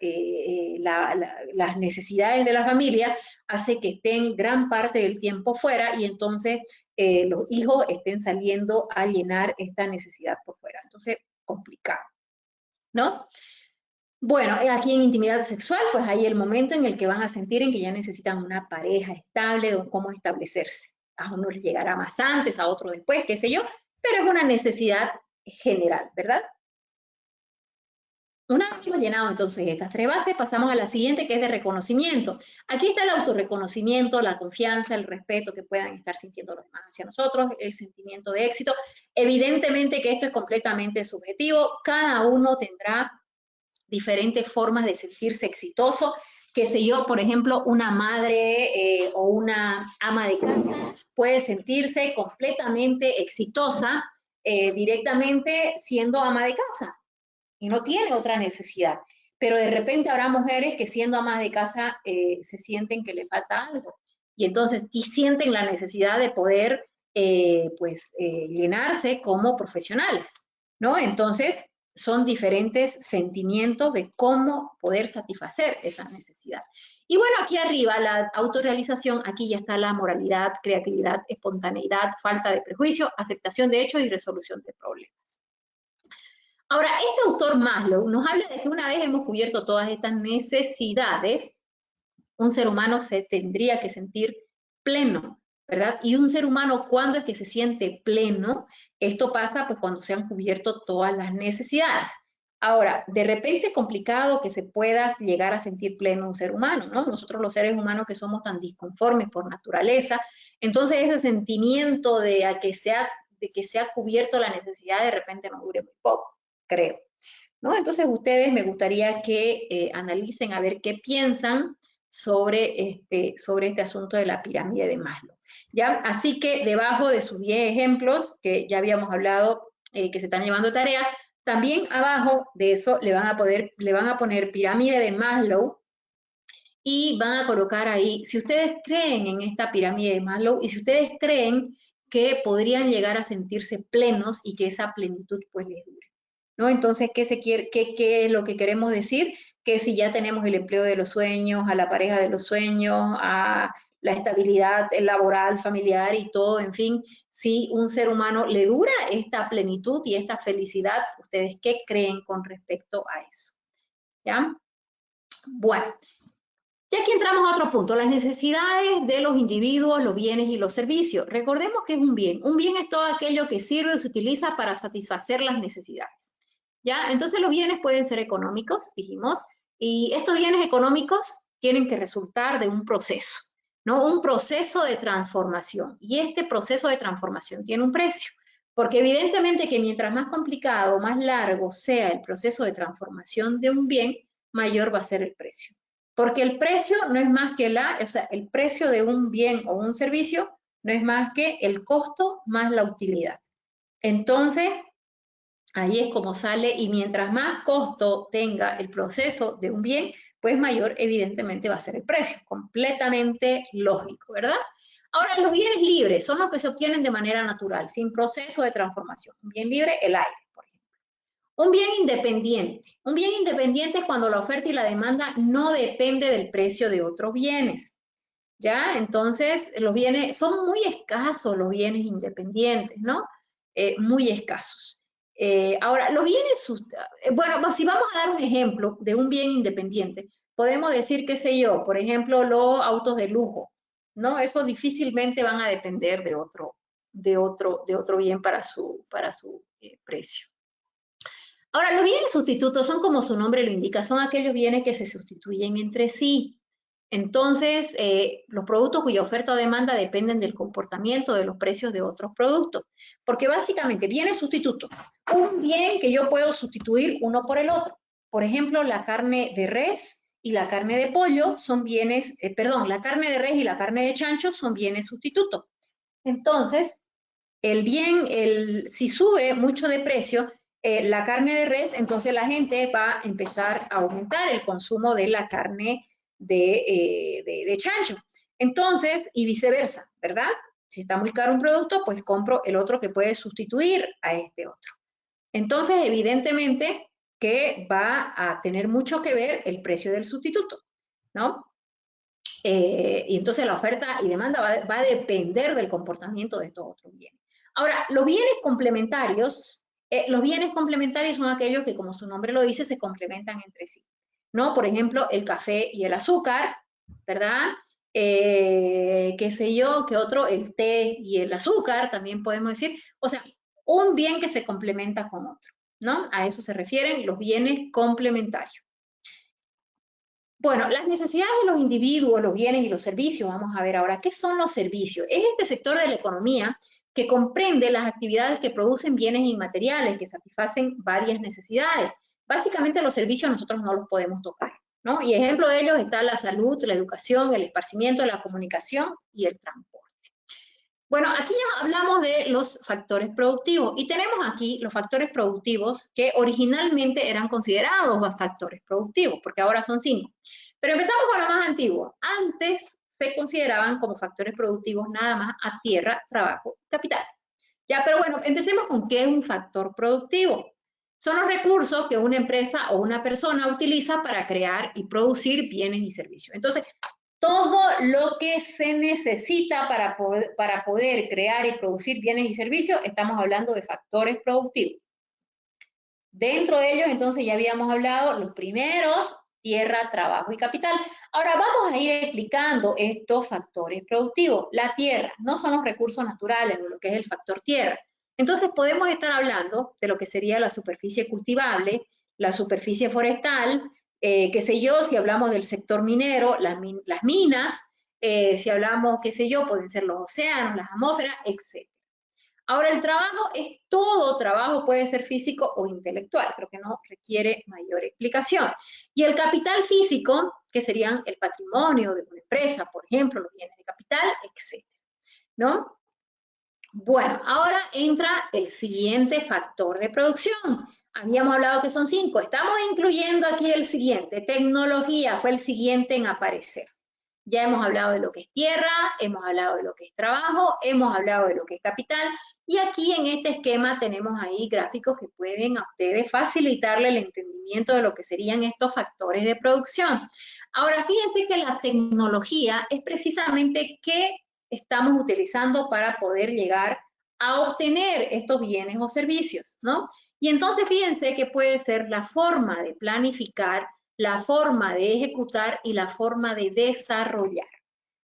las necesidades de la familia hace que estén gran parte del tiempo fuera y entonces los hijos estén saliendo a llenar esta necesidad por fuera. Entonces, complicado, ¿no? Bueno, aquí en intimidad sexual, pues hay el momento en el que van a sentir en que ya necesitan una pareja estable, de cómo establecerse. A uno les llegará más antes, a otro después, qué sé yo, pero es una necesidad general, ¿verdad? Una vez que hemos llenado entonces estas tres bases, pasamos a la siguiente que es de reconocimiento. Aquí está el autorreconocimiento, la confianza, el respeto que puedan estar sintiendo los demás hacia nosotros, el sentimiento de éxito. Evidentemente que esto es completamente subjetivo, cada uno tendrá diferentes formas de sentirse exitoso. Qué sé yo, por ejemplo, una madre o una ama de casa puede sentirse completamente exitosa directamente siendo ama de casa y no tiene otra necesidad. Pero de repente habrá mujeres que siendo amas de casa se sienten que le falta algo y entonces sienten la necesidad de poder llenarse como profesionales, ¿no? Entonces son diferentes sentimientos de cómo poder satisfacer esa necesidad. Y bueno, aquí arriba, la autorrealización, aquí ya está la moralidad, creatividad, espontaneidad, falta de prejuicio, aceptación de hechos y resolución de problemas. Ahora, este autor Maslow nos habla de que una vez hemos cubierto todas estas necesidades, un ser humano se tendría que sentir pleno, ¿verdad? Y un ser humano, ¿cuándo es que se siente pleno? Esto pasa pues cuando se han cubierto todas las necesidades. Ahora, de repente es complicado que se pueda llegar a sentir pleno un ser humano, ¿no? Nosotros los seres humanos que somos tan disconformes por naturaleza, entonces ese sentimiento de que se ha cubierto la necesidad de repente no dure muy poco, creo, ¿no? Entonces ustedes me gustaría que analicen a ver qué piensan sobre este asunto de la pirámide de Maslow. ¿Ya? Así que debajo de sus 10 ejemplos, que ya habíamos hablado, que se están llevando tarea, también abajo de eso le van a poner pirámide de Maslow y van a colocar ahí, si ustedes creen en esta pirámide de Maslow y si ustedes creen que podrían llegar a sentirse plenos y que esa plenitud pues les dure, ¿no? Entonces, ¿qué es lo que queremos decir? Que si ya tenemos el empleo de los sueños, a la pareja de los sueños, a la estabilidad laboral, familiar y todo, en fin, si un ser humano le dura esta plenitud y esta felicidad, ¿ustedes qué creen con respecto a eso? ¿Ya? Bueno, ya aquí entramos a otro punto, las necesidades de los individuos, los bienes y los servicios. Recordemos que es un bien. Un bien es todo aquello que sirve o se utiliza para satisfacer las necesidades. ¿Ya? Entonces los bienes pueden ser económicos, dijimos, y estos bienes económicos tienen que resultar de un proceso, ¿no? Un proceso de transformación. Y este proceso de transformación tiene un precio, porque evidentemente que mientras más complicado, más largo sea el proceso de transformación de un bien, mayor va a ser el precio. Porque el precio no es más que el precio de un bien o un servicio no es más que el costo más la utilidad. Entonces, ahí es como sale, y mientras más costo tenga el proceso de un bien, pues mayor evidentemente va a ser el precio, completamente lógico, ¿verdad? Ahora, los bienes libres son los que se obtienen de manera natural, sin proceso de transformación. Un bien libre, el aire, por ejemplo. Un bien independiente. Un bien independiente es cuando la oferta y la demanda no depende del precio de otros bienes. ¿Ya? Entonces, los bienes, son muy escasos los bienes independientes, ¿no? Muy escasos. Ahora, los bienes, bueno, si vamos a dar un ejemplo de un bien independiente, podemos decir, qué sé yo, por ejemplo, los autos de lujo, ¿no? Eso difícilmente van a depender de otro bien para su precio. Ahora, los bienes sustitutos son como su nombre lo indica, son aquellos bienes que se sustituyen entre sí. Entonces, los productos cuya oferta o demanda dependen del comportamiento de los precios de otros productos. Porque básicamente, bienes sustitutos, un bien que yo puedo sustituir uno por el otro. Por ejemplo, la carne de res y la carne de pollo son bienes, la carne de res y la carne de chancho son bienes sustitutos. Entonces, si sube mucho de precio, la carne de res, entonces la gente va a empezar a aumentar el consumo de la carne de chancho. Entonces, y viceversa, ¿verdad? Si está muy caro un producto, pues compro el otro que puede sustituir a este otro. Entonces, evidentemente que va a tener mucho que ver el precio del sustituto, ¿no? Y entonces la oferta y demanda va a depender del comportamiento de estos otros bienes. Ahora, los bienes complementarios son aquellos que, como su nombre lo dice, se complementan entre sí, ¿no? Por ejemplo, el café y el azúcar, ¿verdad? Qué sé yo, qué otro, el té y el azúcar, también podemos decir. O sea, un bien que se complementa con otro, ¿no? A eso se refieren los bienes complementarios. Bueno, las necesidades de los individuos, los bienes y los servicios, vamos a ver ahora, ¿qué son los servicios? Es este sector de la economía que comprende las actividades que producen bienes inmateriales, que satisfacen varias necesidades. Básicamente los servicios nosotros no los podemos tocar, ¿no? Y ejemplo de ellos está la salud, la educación, el esparcimiento, la comunicación y el transporte. Bueno, aquí ya hablamos de los factores productivos y tenemos aquí los factores productivos que originalmente eran considerados factores productivos, porque ahora son 5. Pero empezamos con lo más antiguo. Antes se consideraban como factores productivos nada más a tierra, trabajo, capital. Ya, pero bueno, empecemos con qué es un factor productivo. son los recursos que una empresa o una persona utiliza para crear y producir bienes y servicios. Entonces, todo lo que se necesita para poder crear y producir bienes y servicios, estamos hablando de factores productivos. Dentro de ellos, entonces, ya habíamos hablado los primeros, tierra, trabajo y capital. Ahora vamos a ir explicando estos factores productivos. La tierra no son los recursos naturales, lo que es el factor tierra. Entonces podemos estar hablando de lo que sería la superficie cultivable, la superficie forestal, qué sé yo, si hablamos del sector minero, las minas, si hablamos, qué sé yo, pueden ser los océanos, las atmósferas, etc. Ahora, el trabajo es todo trabajo, puede ser físico o intelectual, creo que no requiere mayor explicación. Y el capital físico, que serían el patrimonio de una empresa, por ejemplo, los bienes de capital, etc. ¿No? Bueno, ahora entra el siguiente factor de producción. Habíamos hablado que son 5, estamos incluyendo aquí el siguiente, tecnología fue el siguiente en aparecer. Ya hemos hablado de lo que es tierra, hemos hablado de lo que es trabajo, hemos hablado de lo que es capital, y aquí en este esquema tenemos ahí gráficos que pueden a ustedes facilitarle el entendimiento de lo que serían estos factores de producción. Ahora, fíjense que la tecnología es precisamente qué estamos utilizando para poder llegar a obtener estos bienes o servicios, ¿no? Y entonces fíjense que puede ser la forma de planificar, la forma de ejecutar y la forma de desarrollar,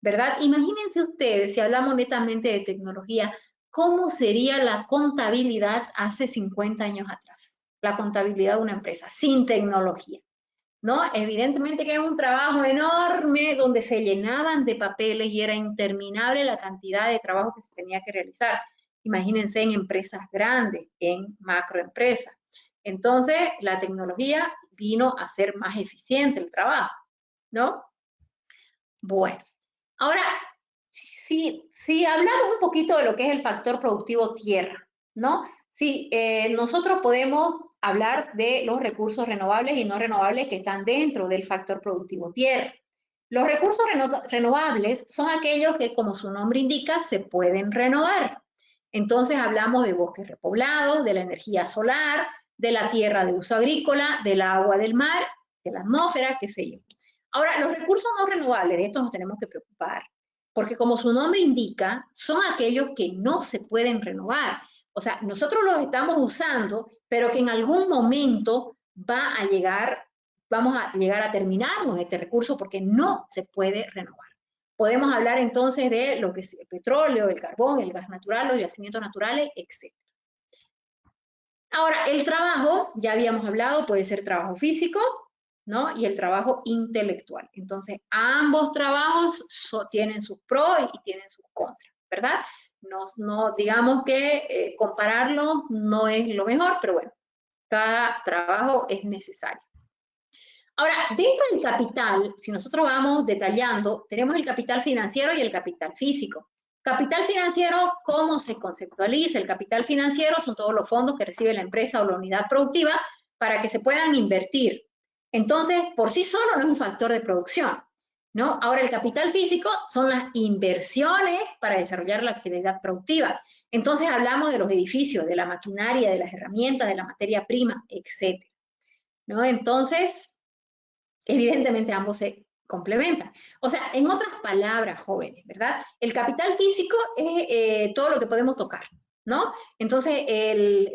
¿verdad? Imagínense ustedes, si hablamos netamente de tecnología, ¿cómo sería la contabilidad hace 50 años atrás? La contabilidad de una empresa sin tecnología, ¿no? Evidentemente que es un trabajo enorme donde se llenaban de papeles y era interminable la cantidad de trabajo que se tenía que realizar. Imagínense en empresas grandes, en macroempresas. Entonces, la tecnología vino a ser más eficiente el trabajo, ¿no? Bueno, ahora, si hablamos un poquito de lo que es el factor productivo tierra, ¿no? Si nosotros podemos hablar de los recursos renovables y no renovables que están dentro del factor productivo tierra. Los recursos renovables son aquellos que, como su nombre indica, se pueden renovar. Entonces hablamos de bosques repoblados, de la energía solar, de la tierra de uso agrícola, del agua del mar, de la atmósfera, qué sé yo. Ahora, los recursos no renovables, de estos nos tenemos que preocupar, porque como su nombre indica, son aquellos que no se pueden renovar. O sea, nosotros los estamos usando, pero que en algún momento va a llegar, vamos a llegar a terminarnos este recurso porque no se puede renovar. Podemos hablar entonces de lo que es el petróleo, el carbón, el gas natural, los yacimientos naturales, etc. Ahora, el trabajo, ya habíamos hablado, puede ser trabajo físico, ¿no? Y el trabajo intelectual. Entonces, ambos trabajos tienen sus pros y tienen sus contras, ¿verdad? No digamos que compararlos no es lo mejor, pero bueno, cada trabajo es necesario. Ahora, dentro del capital, si nosotros vamos detallando, tenemos el capital financiero y el capital físico. Capital financiero, ¿cómo se conceptualiza? El capital financiero son todos los fondos que recibe la empresa o la unidad productiva para que se puedan invertir. Entonces, por sí solo no es un factor de producción, ¿no? Ahora, el capital físico son las inversiones para desarrollar la actividad productiva. Entonces, hablamos de los edificios, de la maquinaria, de las herramientas, de la materia prima, etc., ¿no? Entonces, evidentemente ambos se complementan. O sea, en otras palabras, jóvenes, ¿verdad? El capital físico es todo lo que podemos tocar, ¿no? Entonces, el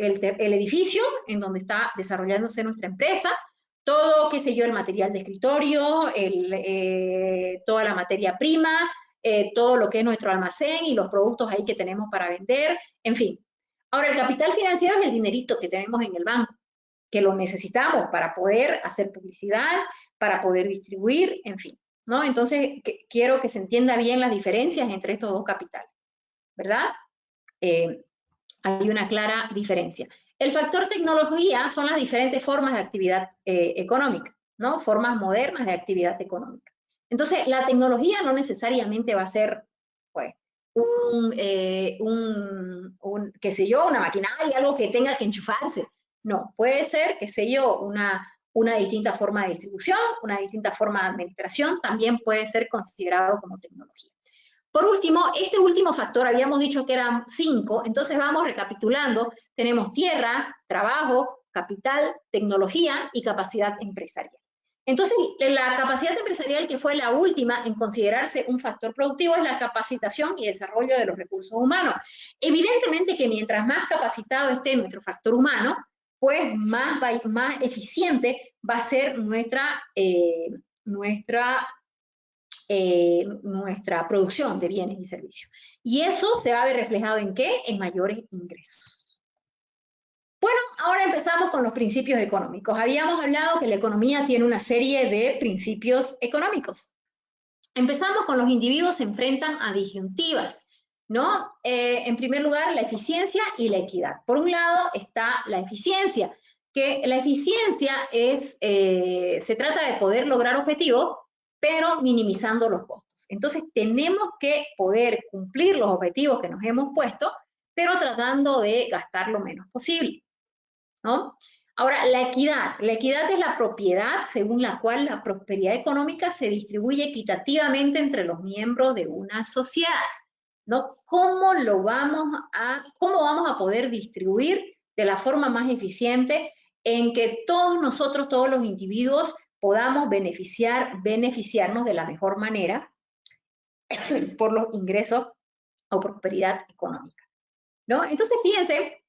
edificio en donde está desarrollándose nuestra empresa, todo, qué sé yo, el material de escritorio, toda la materia prima, todo lo que es nuestro almacén y los productos ahí que tenemos para vender, en fin. Ahora, el capital financiero es el dinerito que tenemos en el banco, que lo necesitamos para poder hacer publicidad, para poder distribuir, en fin, ¿no? Entonces, quiero que se entienda bien las diferencias entre estos dos capitales, ¿verdad? Hay una clara diferencia. El factor tecnología son las diferentes formas de actividad económica, ¿no? Formas modernas de actividad económica. Entonces, la tecnología no necesariamente va a ser, pues, qué sé yo, una maquinaria, algo que tenga que enchufarse. No, puede ser, qué sé yo, una distinta forma de distribución, una distinta forma de administración, también puede ser considerado como tecnología. Por último, este último factor, habíamos dicho que eran 5, entonces vamos recapitulando, tenemos tierra, trabajo, capital, tecnología y capacidad empresarial. Entonces, la capacidad empresarial, que fue la última en considerarse un factor productivo, es la capacitación y desarrollo de los recursos humanos. Evidentemente que mientras más capacitado esté nuestro factor humano, pues más eficiente va a ser nuestra producción de bienes y servicios. Y eso se va a ver reflejado ¿en qué? En mayores ingresos. Bueno, ahora empezamos con los principios económicos. Habíamos hablado que la economía tiene una serie de principios económicos. Empezamos con los individuos se enfrentan a disyuntivas, ¿no? En primer lugar, la eficiencia y la equidad. Por un lado está la eficiencia, que la eficiencia se trata de poder lograr objetivos, pero minimizando los costos. Entonces, tenemos que poder cumplir los objetivos que nos hemos puesto, pero tratando de gastar lo menos posible, ¿no? Ahora, la equidad es la propiedad según la cual la prosperidad económica se distribuye equitativamente entre los miembros de una sociedad, ¿no? ¿Cómo vamos a poder distribuir de la forma más eficiente en que todos nosotros, todos los individuos, podamos beneficiarnos de la mejor manera por los ingresos o prosperidad económica, ¿no? Entonces, fíjense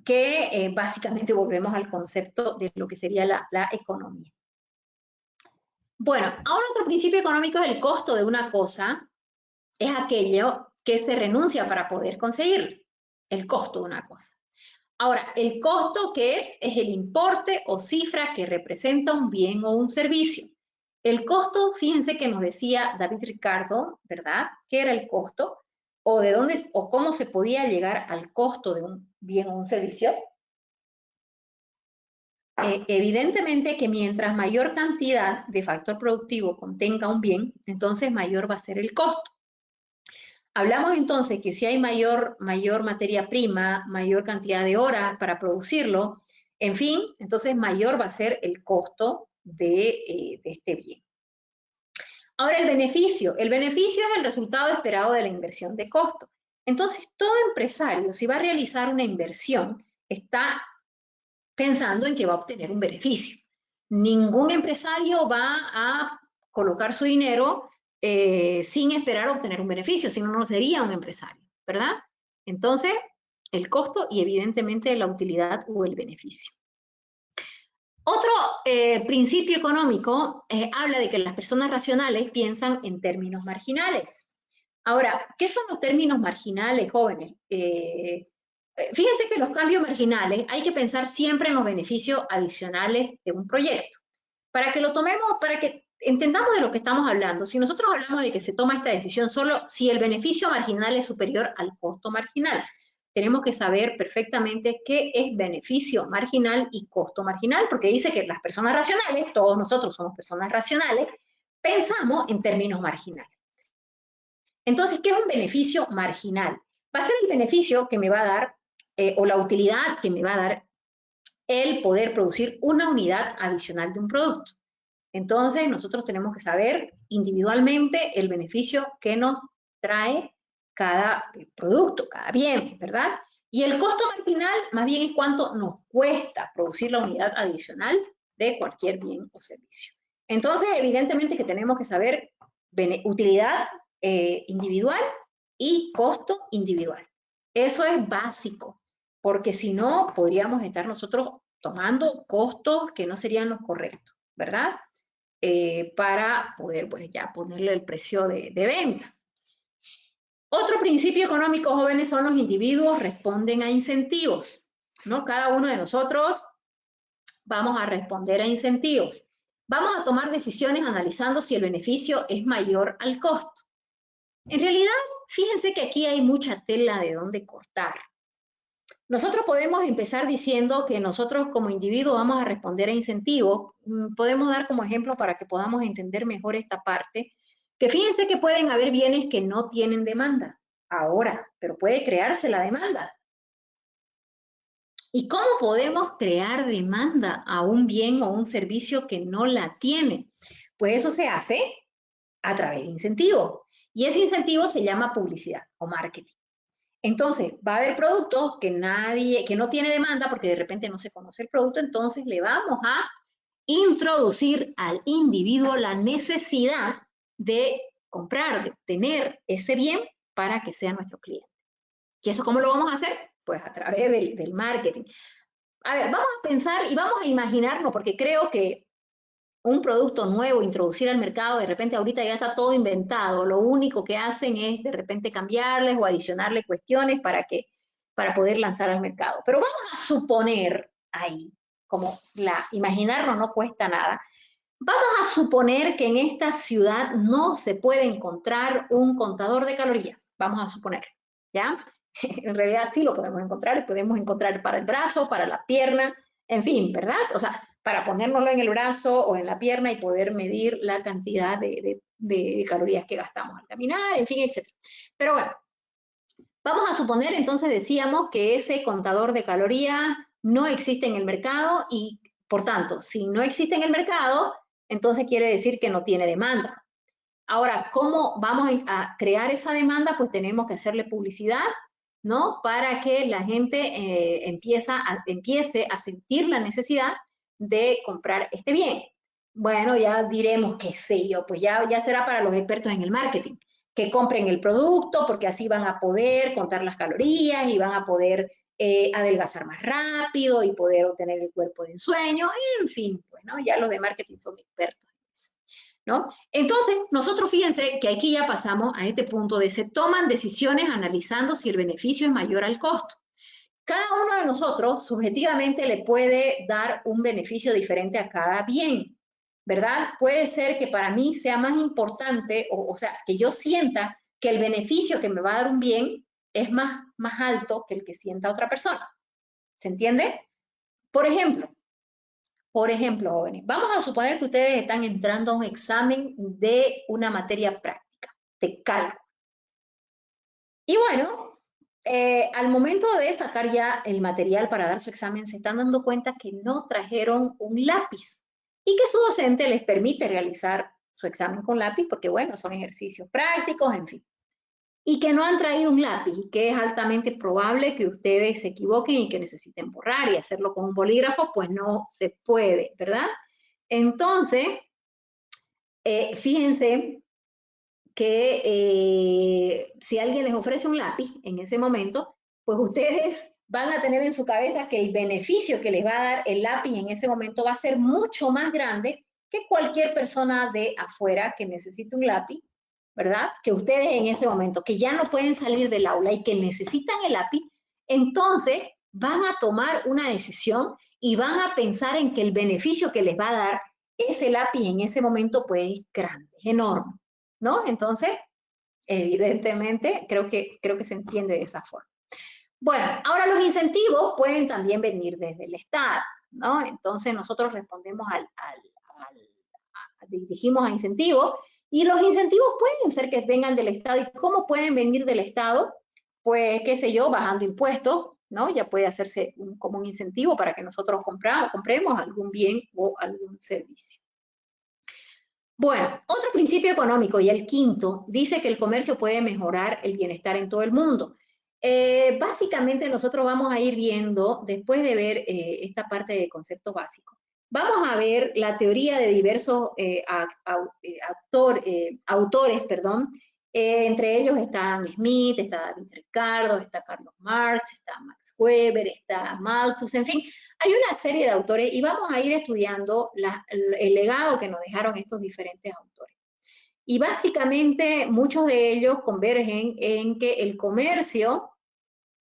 que básicamente volvemos al concepto de lo que sería la economía. Bueno, ahora otro principio económico es el costo de una cosa, es aquello que se renuncia para poder conseguirlo, el costo de una cosa. Ahora, el costo, ¿qué es? Es el importe o cifra que representa un bien o un servicio. El costo, fíjense que nos decía David Ricardo, ¿verdad? ¿Qué era el costo? O de dónde o cómo se podía llegar al costo de un bien o un servicio. Evidentemente que mientras mayor cantidad de factor productivo contenga un bien, entonces mayor va a ser el costo. Hablamos entonces que si hay mayor materia prima, mayor cantidad de horas para producirlo, en fin, entonces mayor va a ser el costo de este bien. Ahora el beneficio es el resultado esperado de la inversión de costo. Entonces todo empresario, si va a realizar una inversión, está pensando en que va a obtener un beneficio. Ningún empresario va a colocar su dinero sin esperar obtener un beneficio, si no, no sería un empresario, ¿verdad? Entonces, el costo y evidentemente la utilidad o el beneficio. Otro principio económico habla de que las personas racionales piensan en términos marginales. Ahora, ¿qué son los términos marginales, jóvenes? Fíjense que los cambios marginales hay que pensar siempre en los beneficios adicionales de un proyecto. Para que lo tomemos, para que entendamos de lo que estamos hablando, si nosotros hablamos de que se toma esta decisión solo si el beneficio marginal es superior al costo marginal, tenemos que saber perfectamente qué es beneficio marginal y costo marginal, porque dice que las personas racionales, todos nosotros somos personas racionales, pensamos en términos marginales. Entonces, ¿qué es un beneficio marginal? Va a ser el beneficio que me va a dar o la utilidad que me va a dar el poder producir una unidad adicional de un producto. Entonces, nosotros tenemos que saber individualmente el beneficio que nos trae cada producto, cada bien, ¿verdad? Y el costo marginal, más bien, es cuánto nos cuesta producir la unidad adicional de cualquier bien o servicio. Entonces, evidentemente que tenemos que saber utilidad individual y costo individual. Eso es básico, porque si no, podríamos estar nosotros tomando costos que no serían los correctos, ¿verdad? Para poder, pues, ya ponerle el precio de venta. Otro principio económico, jóvenes, son los individuos responden a incentivos, ¿no? Cada uno de nosotros vamos a responder a incentivos. Vamos a tomar decisiones analizando si el beneficio es mayor al costo. En realidad, fíjense que aquí hay mucha tela de dónde cortar. Nosotros podemos empezar diciendo que nosotros como individuos vamos a responder a incentivos. Podemos dar como ejemplo para que podamos entender mejor esta parte, que fíjense que pueden haber bienes que no tienen demanda ahora, pero puede crearse la demanda. ¿Y cómo podemos crear demanda a un bien o un servicio que no la tiene? Pues eso se hace a través de incentivos. Y ese incentivo se llama publicidad o marketing. Entonces, va a haber productos que no tiene demanda porque de repente no se conoce el producto, entonces le vamos a introducir al individuo la necesidad de comprar, de obtener ese bien para que sea nuestro cliente. ¿Y eso cómo lo vamos a hacer? Pues a través del marketing. A ver, vamos a pensar y vamos a imaginarnos, porque creo que un producto nuevo, introducir al mercado, de repente ahorita ya está todo inventado, lo único que hacen es de repente cambiarles o adicionarle cuestiones para poder lanzar al mercado. Pero vamos a suponer ahí, como imaginarlo no cuesta nada, vamos a suponer que en esta ciudad no se puede encontrar un contador de calorías, vamos a suponer, ¿ya? En realidad sí lo podemos encontrar para el brazo, para la pierna, en fin, ¿verdad? O sea, para ponérnoslo en el brazo o en la pierna y poder medir la cantidad de calorías que gastamos al caminar, en fin, etc. Pero bueno, vamos a suponer, entonces decíamos que ese contador de calorías no existe en el mercado y, por tanto, si no existe en el mercado, entonces quiere decir que no tiene demanda. Ahora, ¿cómo vamos a crear esa demanda? Pues tenemos que hacerle publicidad, ¿no? Para que la gente empiece a sentir la necesidad de comprar este bien. Bueno, ya diremos, qué sé yo, pues ya será para los expertos en el marketing, que compren el producto porque así van a poder contar las calorías y van a poder adelgazar más rápido y poder obtener el cuerpo de ensueño, en fin, pues, ¿no? Ya los de marketing son expertos en eso, ¿no? Entonces, nosotros fíjense que aquí ya pasamos a este punto de se toman decisiones analizando si el beneficio es mayor al costo. Cada uno de nosotros subjetivamente le puede dar un beneficio diferente a cada bien, ¿verdad? Puede ser que para mí sea más importante, o sea, que yo sienta que el beneficio que me va a dar un bien es más alto que el que sienta otra persona. ¿Se entiende? Por ejemplo, jóvenes, vamos a suponer que ustedes están entrando a un examen de una materia práctica, de cálculo. Y bueno, al momento de sacar ya el material para dar su examen, se están dando cuenta que no trajeron un lápiz y que su docente les permite realizar su examen con lápiz porque, bueno, son ejercicios prácticos, en fin. Y que no han traído un lápiz, que es altamente probable que ustedes se equivoquen y que necesiten borrar y hacerlo con un bolígrafo, pues no se puede, ¿verdad? Entonces, fíjense que si alguien les ofrece un lápiz en ese momento, pues ustedes van a tener en su cabeza que el beneficio que les va a dar el lápiz en ese momento va a ser mucho más grande que cualquier persona de afuera que necesite un lápiz, ¿verdad? Que ustedes en ese momento, que ya no pueden salir del aula y que necesitan el lápiz, entonces van a tomar una decisión y van a pensar en que el beneficio que les va a dar ese lápiz en ese momento pues es grande, es enorme, ¿no? Entonces, evidentemente, creo que se entiende de esa forma. Bueno, ahora los incentivos pueden también venir desde el Estado, ¿no? Entonces nosotros respondemos dirigimos a incentivos y los incentivos pueden ser que vengan del Estado. ¿Y cómo pueden venir del Estado? Pues, qué sé yo, bajando impuestos, ¿no? Ya puede hacerse como un incentivo para que nosotros compremos algún bien o algún servicio. Bueno, otro principio económico y el quinto dice que el comercio puede mejorar el bienestar en todo el mundo. Básicamente nosotros vamos a ir viendo, después de ver esta parte de conceptos básicos, vamos a ver la teoría de diversos autores, entre ellos está Adam Smith, está David Ricardo, está Carlos Marx, está Max Weber, está Malthus, en fin, hay una serie de autores y vamos a ir estudiando el legado que nos dejaron estos diferentes autores. Y básicamente muchos de ellos convergen en que el comercio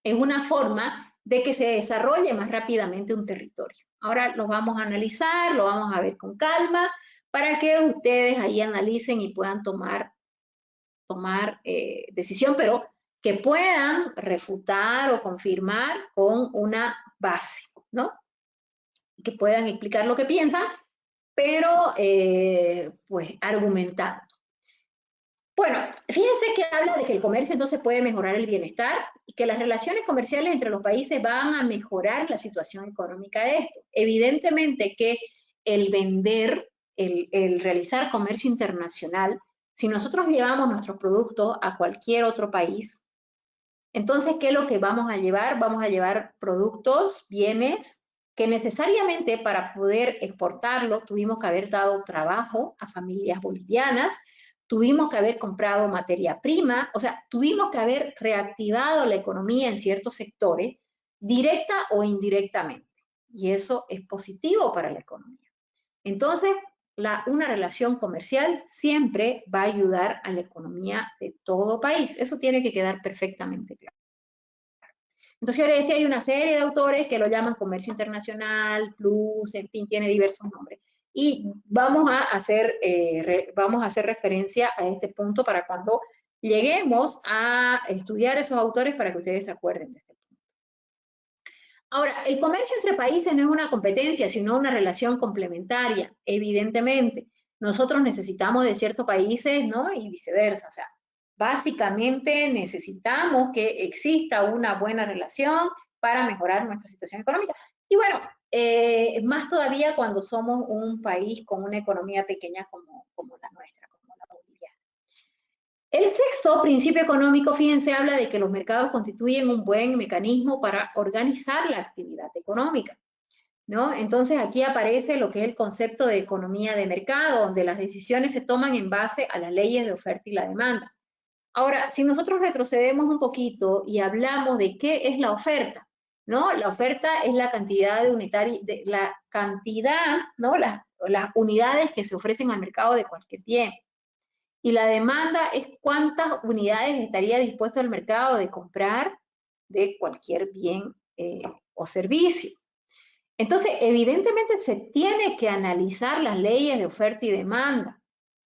es una forma de que se desarrolle más rápidamente un territorio. Ahora lo vamos a analizar, lo vamos a ver con calma, para que ustedes ahí analicen y puedan tomar decisión, pero que puedan refutar o confirmar con una base, ¿no? Que puedan explicar lo que piensan, pero pues argumentando. Bueno, fíjense que habla de que el comercio entonces puede mejorar el bienestar y que las relaciones comerciales entre los países van a mejorar la situación económica de esto. Evidentemente que el vender, el realizar comercio internacional, si nosotros llevamos nuestros productos a cualquier otro país, Entonces, ¿qué es lo que vamos a llevar? Vamos a llevar productos, bienes, que necesariamente para poder exportarlos tuvimos que haber dado trabajo a familias bolivianas, tuvimos que haber comprado materia prima, o sea, tuvimos que haber reactivado la economía en ciertos sectores, directa o indirectamente. Y eso es positivo para la economía. Entonces, una relación comercial siempre va a ayudar a la economía de todo país. Eso tiene que quedar perfectamente claro. Entonces yo le decía, hay una serie de autores que lo llaman comercio internacional, plus, en fin, tiene diversos nombres. Y vamos a hacer referencia a este punto para cuando lleguemos a estudiar esos autores para que ustedes se acuerden de este punto. Ahora, el comercio entre países no es una competencia, sino una relación complementaria, evidentemente. Nosotros necesitamos de ciertos países, ¿no? Y viceversa, o sea, básicamente necesitamos que exista una buena relación para mejorar nuestra situación económica. Y bueno, más todavía cuando somos un país con una economía pequeña como la nuestra, como la boliviana. El sexto principio económico, fíjense, habla de que los mercados constituyen un buen mecanismo para organizar la actividad económica, ¿no? Entonces aquí aparece lo que es el concepto de economía de mercado, donde las decisiones se toman en base a las leyes de oferta y la demanda. Ahora, si nosotros retrocedemos un poquito y hablamos de qué es la oferta, ¿no? La oferta es la cantidad ¿no? Las unidades que se ofrecen al mercado de cualquier bien. Y la demanda es cuántas unidades estaría dispuesto el mercado de comprar de cualquier bien o servicio. Entonces, evidentemente se tiene que analizar las leyes de oferta y demanda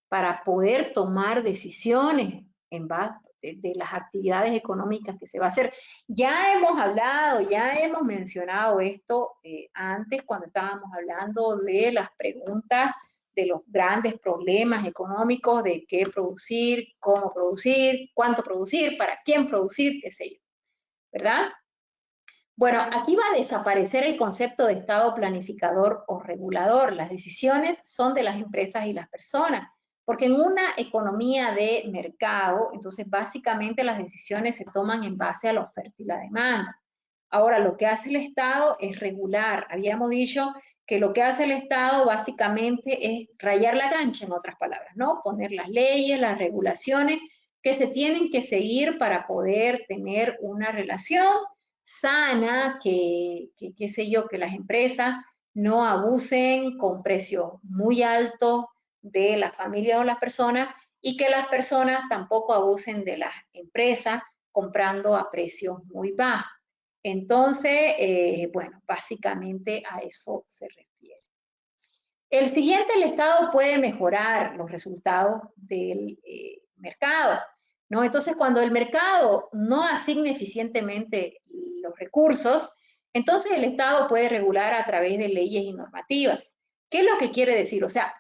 para poder tomar decisiones en base de las actividades económicas que se va a hacer. Ya hemos hablado, ya hemos mencionado esto antes cuando estábamos hablando de las preguntas de los grandes problemas económicos de qué producir, cómo producir, cuánto producir, para quién producir, qué sé yo, ¿verdad? Bueno, aquí va a desaparecer el concepto de Estado planificador o regulador. Las decisiones son de las empresas y las personas, porque en una economía de mercado, entonces básicamente las decisiones se toman en base a la oferta y la demanda. Ahora, lo que hace el Estado es regular. Habíamos dicho que lo que hace el Estado básicamente es rayar la cancha, en otras palabras, ¿no? Poner las leyes, las regulaciones que se tienen que seguir para poder tener una relación sana, qué sé yo, que las empresas no abusen con precios muy altos de las familias o las personas y que las personas tampoco abusen de las empresas comprando a precios muy bajos. Entonces, bueno, básicamente a eso se refiere. El siguiente, el Estado puede mejorar los resultados del mercado, ¿no? Entonces, cuando el mercado no asigne eficientemente los recursos, entonces el Estado puede regular a través de leyes y normativas. ¿Qué es lo que quiere decir? O sea,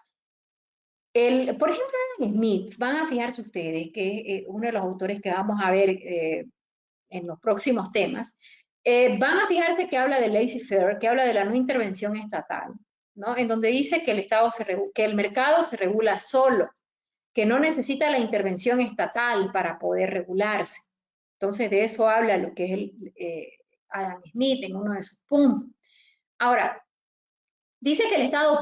por ejemplo, Adam Smith, van a fijarse ustedes que es uno de los autores que vamos a ver en los próximos temas, van a fijarse que habla de laissez-faire, que habla de la no intervención estatal, ¿no? En donde dice que que el mercado se regula solo, que no necesita la intervención estatal para poder regularse. Entonces, de eso habla lo que es Adam Smith en uno de sus puntos. Ahora, dice que el Estado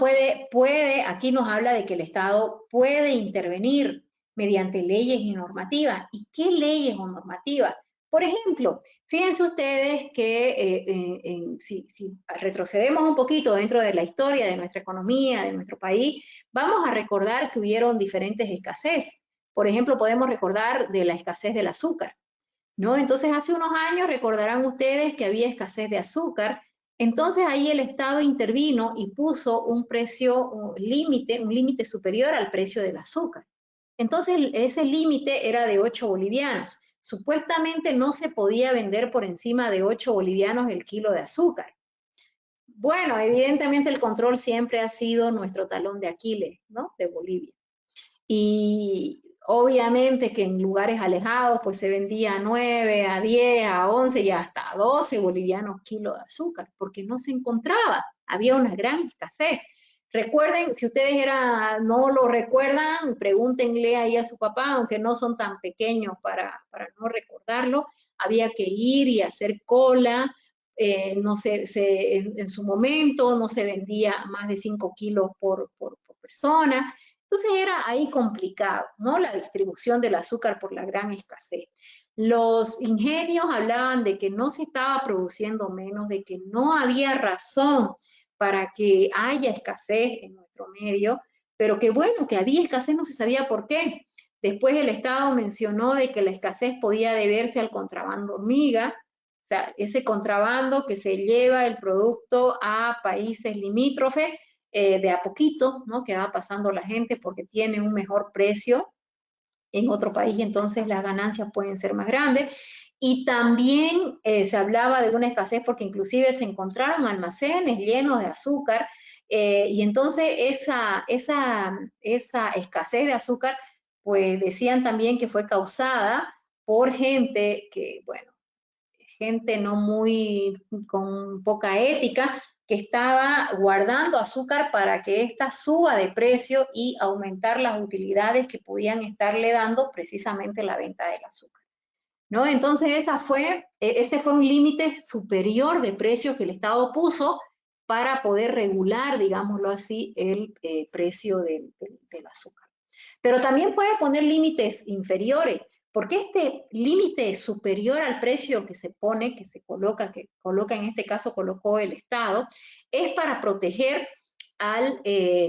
aquí nos habla de que el Estado puede intervenir mediante leyes y normativas. ¿Y qué leyes o normativas? Por ejemplo, fíjense ustedes que si retrocedemos un poquito dentro de la historia de nuestra economía, de nuestro país, vamos a recordar que hubieron diferentes escasez. Por ejemplo, podemos recordar de la escasez del azúcar, ¿no? Entonces, hace unos años recordarán ustedes que había escasez de azúcar. Entonces, ahí el Estado intervino y puso un precio, un límite superior al precio del azúcar. Entonces, ese límite era de 8 bolivianos. Supuestamente no se podía vender por encima de 8 bolivianos el kilo de azúcar. Bueno, evidentemente el control siempre ha sido nuestro talón de Aquiles, ¿no? De Bolivia. Y obviamente que en lugares alejados pues se vendía a 9, a 10, a 11 y hasta a 12 bolivianos kilo de azúcar, porque no se encontraba, había una gran escasez. Recuerden, si ustedes no lo recuerdan, pregúntenle ahí a su papá, aunque no son tan pequeños para no recordarlo, había que ir y hacer cola, no en su momento no se vendía más de 5 kilos por persona. Entonces era ahí complicado, ¿no? La distribución del azúcar por la gran escasez. Los ingenios hablaban de que no se estaba produciendo menos, de que no había razón para que haya escasez en nuestro medio, pero que bueno, que había escasez, no se sabía por qué. Después el Estado mencionó de que la escasez podía deberse al contrabando hormiga, o sea, ese contrabando que se lleva el producto a países limítrofes de a poquito, ¿no? Que va pasando la gente porque tiene un mejor precio en otro país, entonces las ganancias pueden ser más grandes. Y también se hablaba de una escasez porque inclusive se encontraron almacenes llenos de azúcar y entonces esa escasez de azúcar, pues decían también que fue causada por gente que, bueno, gente no muy, con poca ética, que estaba guardando azúcar para que ésta suba de precio y aumentar las utilidades que podían estarle dando precisamente la venta del azúcar, ¿no? Entonces ese fue un límite superior de precios que el Estado puso para poder regular, digámoslo así, el precio del azúcar. Pero también puede poner límites inferiores, porque este límite superior al precio que se pone, que coloca en este caso colocó el Estado, es para proteger al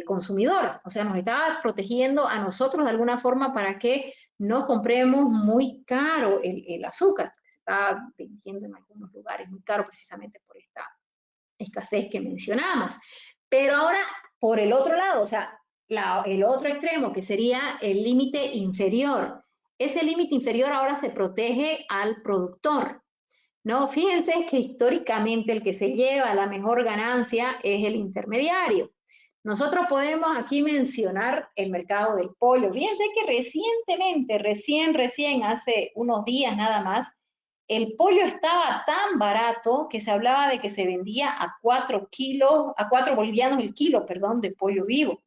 consumidor, o sea, nos está protegiendo a nosotros de alguna forma para que no compremos muy caro el azúcar, que se está vendiendo en algunos lugares muy caro precisamente por esta escasez que mencionamos. Pero ahora, por el otro lado, o sea, el otro extremo, que sería el límite inferior. Ese límite inferior ahora se protege al productor, ¿no? Fíjense que históricamente el que se lleva la mejor ganancia es el intermediario. Nosotros podemos aquí mencionar el mercado del pollo. Fíjense que recientemente, recién, hace unos días nada más, el pollo estaba tan barato que se hablaba de que se vendía a 4 bolivianos el kilo, perdón, de pollo vivo.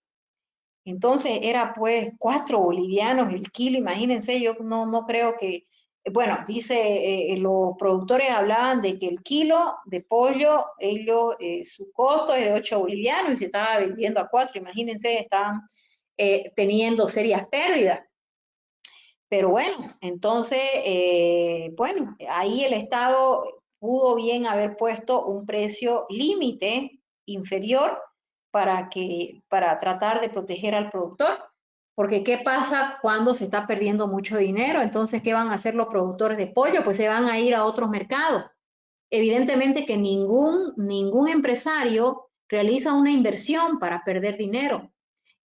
Entonces era pues 4 bolivianos el kilo, imagínense, yo no creo que, bueno, dice, los productores hablaban de que el kilo de pollo, su costo es de 8 bolivianos y se estaba vendiendo a 4, imagínense, estaban teniendo serias pérdidas. Pero bueno, entonces, bueno, ahí el Estado pudo bien haber puesto un precio límite inferior para tratar de proteger al productor. Porque ¿qué pasa cuando se está perdiendo mucho dinero? Entonces, ¿qué van a hacer los productores de pollo? Pues se van a ir a otros mercados. Evidentemente que ningún empresario realiza una inversión para perder dinero.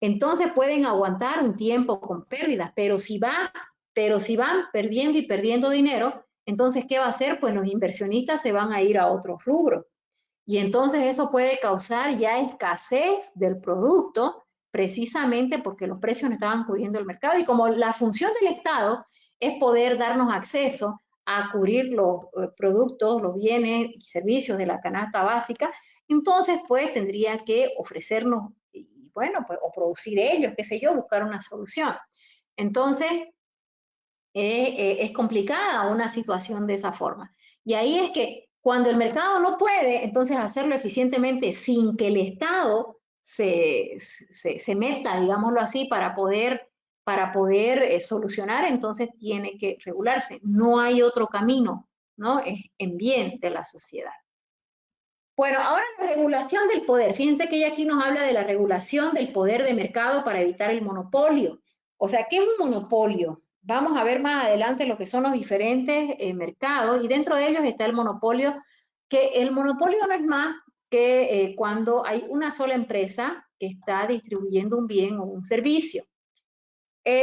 Entonces pueden aguantar un tiempo con pérdidas, pero si van perdiendo y perdiendo dinero, entonces, ¿qué va a hacer? Pues los inversionistas se van a ir a otros rubros. Y entonces eso puede causar ya escasez del producto, precisamente porque los precios no estaban cubriendo el mercado. Y como la función del Estado es poder darnos acceso a cubrir los productos, los bienes y servicios de la canasta básica, entonces pues tendría que ofrecernos, y bueno, pues o producir ellos, qué sé yo, buscar una solución. Entonces, es complicada una situación de esa forma. Y ahí es que cuando el mercado no puede, entonces hacerlo eficientemente sin que el Estado se meta, digámoslo así, para poder solucionar, entonces tiene que regularse. No hay otro camino, ¿no? Es en bien de la sociedad. Bueno, ahora la regulación del poder. Fíjense que ella aquí nos habla de la regulación del poder de mercado para evitar el monopolio. O sea, ¿qué es un monopolio? Vamos a ver más adelante lo que son los diferentes mercados y dentro de ellos está el monopolio, que el monopolio no es más que cuando hay una sola empresa que está distribuyendo un bien o un servicio.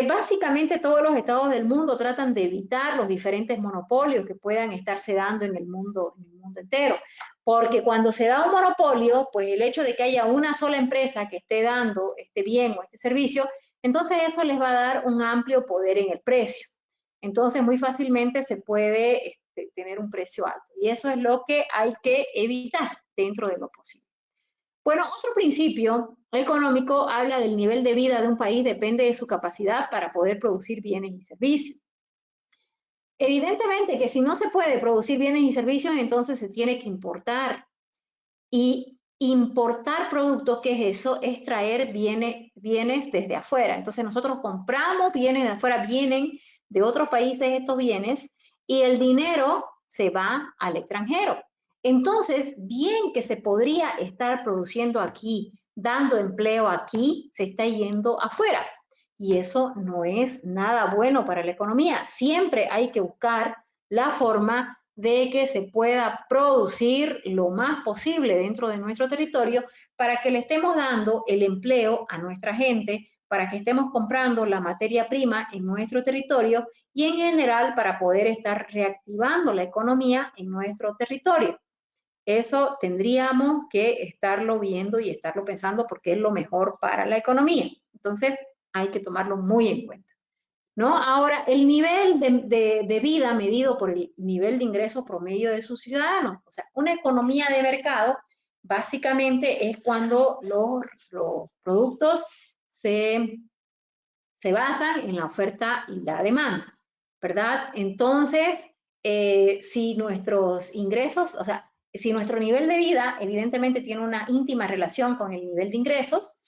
Básicamente todos los estados del mundo tratan de evitar los diferentes monopolios que puedan estarse dando en el mundo entero. Porque cuando se da un monopolio, pues el hecho de que haya una sola empresa que esté dando este bien o este servicio, entonces eso les va a dar un amplio poder en el precio. Entonces muy fácilmente se puede tener un precio alto. Y eso es lo que hay que evitar dentro de lo posible. Bueno, otro principio económico habla del nivel de vida de un país depende de su capacidad para poder producir bienes y servicios. Evidentemente que si no se puede producir bienes y servicios, entonces se tiene que importar. Y importar productos, ¿qué es eso? Es traer bienes desde afuera. Entonces nosotros compramos bienes de afuera, vienen de otros países estos bienes y el dinero se va al extranjero. Entonces, bien que se podría estar produciendo aquí, dando empleo aquí, se está yendo afuera. Y eso no es nada bueno para la economía. Siempre hay que buscar la forma de que se pueda producir lo más posible dentro de nuestro territorio para que le estemos dando el empleo a nuestra gente, para que estemos comprando la materia prima en nuestro territorio y en general para poder estar reactivando la economía en nuestro territorio. Eso tendríamos que estarlo viendo y estarlo pensando porque es lo mejor para la economía. Entonces, hay que tomarlo muy en cuenta, ¿no? Ahora, el nivel de vida medido por el nivel de ingresos promedio de sus ciudadanos. O sea, una economía de mercado básicamente es cuando los productos se basan en la oferta y la demanda, ¿verdad? Entonces, si nuestros ingresos, o sea, si nuestro nivel de vida evidentemente tiene una íntima relación con el nivel de ingresos,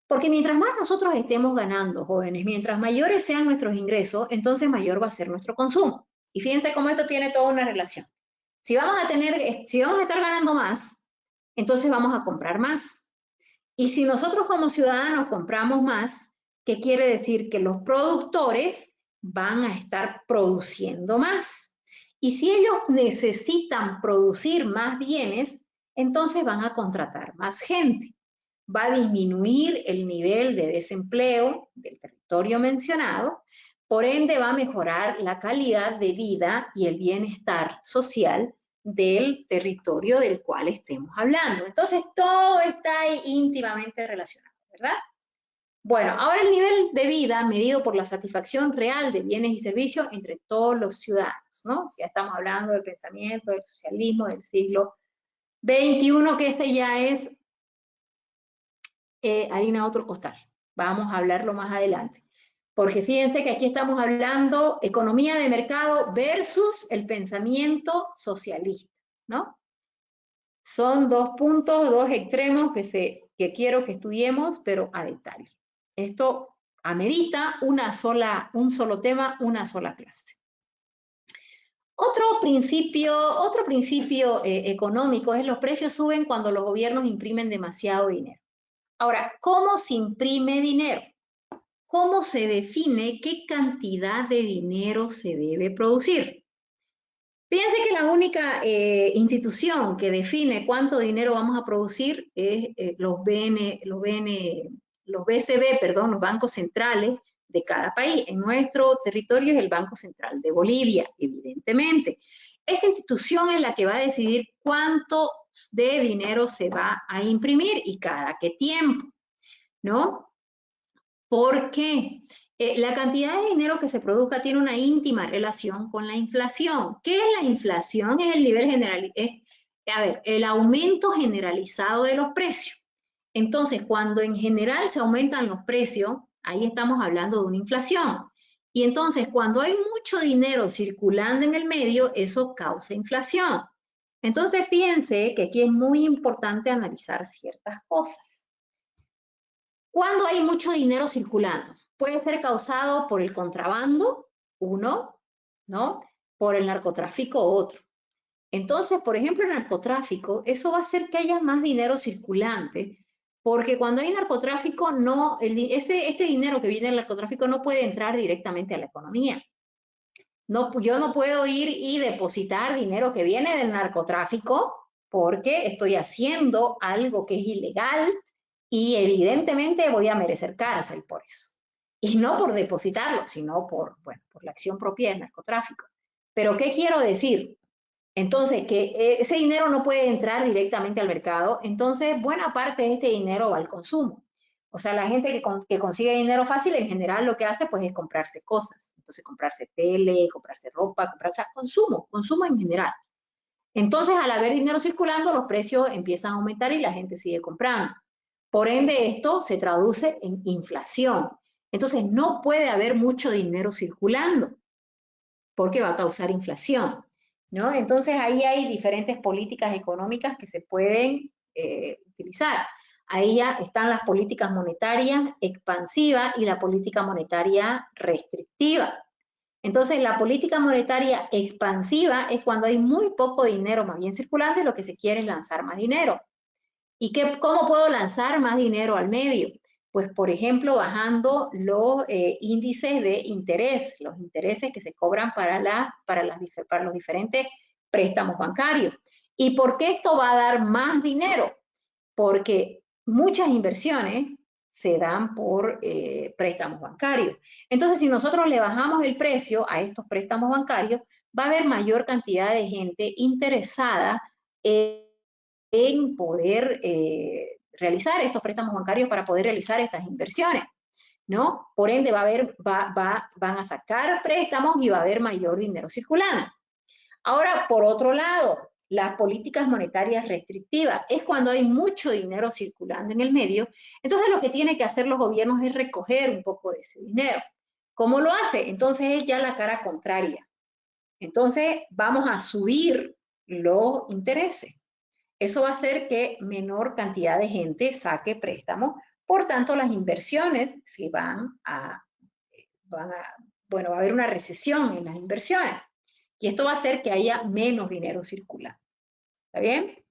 porque mientras más nosotros estemos ganando, jóvenes, mientras mayores sean nuestros ingresos, entonces mayor va a ser nuestro consumo. Y fíjense cómo esto tiene toda una relación. Si vamos a estar ganando más, entonces vamos a comprar más. Y si nosotros como ciudadanos compramos más, ¿qué quiere decir? Que los productores van a estar produciendo más. Y si ellos necesitan producir más bienes, entonces van a contratar más gente. Va a disminuir el nivel de desempleo del territorio mencionado, por ende va a mejorar la calidad de vida y el bienestar social del territorio del cual estemos hablando. Entonces, todo está íntimamente relacionado, ¿verdad? Bueno, ahora el nivel de vida medido por la satisfacción real de bienes y servicios entre todos los ciudadanos, ¿no? Si ya estamos hablando del pensamiento, del socialismo del siglo XXI, que este ya es harina otro costal. Vamos a hablarlo más adelante. Porque fíjense que aquí estamos hablando economía de mercado versus el pensamiento socialista, ¿no? Son dos puntos, dos extremos que quiero que estudiemos, pero a detalle. Esto amerita un solo tema, una sola clase. Otro principio económico es los precios suben cuando los gobiernos imprimen demasiado dinero. Ahora, ¿cómo se imprime dinero? ¿Cómo se define qué cantidad de dinero se debe producir? Fíjense que la única institución que define cuánto dinero vamos a producir es los BCB, perdón, los bancos centrales de cada país. En nuestro territorio es el Banco Central de Bolivia, evidentemente. Esta institución es la que va a decidir cuánto de dinero se va a imprimir y cada qué tiempo, ¿no? ¿Por qué? La cantidad de dinero que se produzca tiene una íntima relación con la inflación. ¿Qué es la inflación? Es el nivel general, el aumento generalizado de los precios. Entonces, cuando en general se aumentan los precios, ahí estamos hablando de una inflación. Y entonces, cuando hay mucho dinero circulando en el medio, eso causa inflación. Entonces, fíjense que aquí es muy importante analizar ciertas cosas. Cuando hay mucho dinero circulando, puede ser causado por el contrabando, uno, ¿no? Por el narcotráfico, otro. Entonces, por ejemplo, el narcotráfico, eso va a hacer que haya más dinero circulante, porque cuando hay narcotráfico, este dinero que viene del narcotráfico no puede entrar directamente a la economía. No, yo no puedo ir y depositar dinero que viene del narcotráfico porque estoy haciendo algo que es ilegal y evidentemente voy a merecer cárcel por eso. Y no por depositarlo, sino por la acción propia del narcotráfico. Pero ¿qué quiero decir? Entonces, que ese dinero no puede entrar directamente al mercado, entonces buena parte de este dinero va al consumo. O sea, la gente que consigue dinero fácil en general lo que hace pues es comprarse cosas. Entonces, comprarse tele, comprarse ropa, comprarse consumo en general. Entonces, al haber dinero circulando, los precios empiezan a aumentar y la gente sigue comprando. Por ende, esto se traduce en inflación. Entonces, no puede haber mucho dinero circulando, porque va a causar inflación, ¿no? Entonces ahí hay diferentes políticas económicas que se pueden utilizar. Ahí ya están las políticas monetarias expansivas y la política monetaria restrictiva. Entonces, la política monetaria expansiva es cuando hay muy poco dinero más bien circulante, lo que se quiere es lanzar más dinero. ¿Y cómo puedo lanzar más dinero al medio? Pues, por ejemplo, bajando los índices de interés, los intereses que se cobran para los diferentes préstamos bancarios. ¿Y por qué esto va a dar más dinero? Porque muchas inversiones se dan por préstamos bancarios. Entonces, si nosotros le bajamos el precio a estos préstamos bancarios, va a haber mayor cantidad de gente interesada en poder realizar estos préstamos bancarios para poder realizar estas inversiones, ¿no? Por ende, van a sacar préstamos y va a haber mayor dinero circulando. Ahora, por otro lado, las políticas monetarias restrictivas es cuando hay mucho dinero circulando en el medio. Entonces, lo que tienen que hacer los gobiernos es recoger un poco de ese dinero. ¿Cómo lo hace? Entonces es ya la cara contraria. Entonces, vamos a subir los intereses. Eso va a hacer que menor cantidad de gente saque préstamos, por tanto las inversiones se bueno, va a haber una recesión en las inversiones y esto va a hacer que haya menos dinero circulando. ¿Está bien?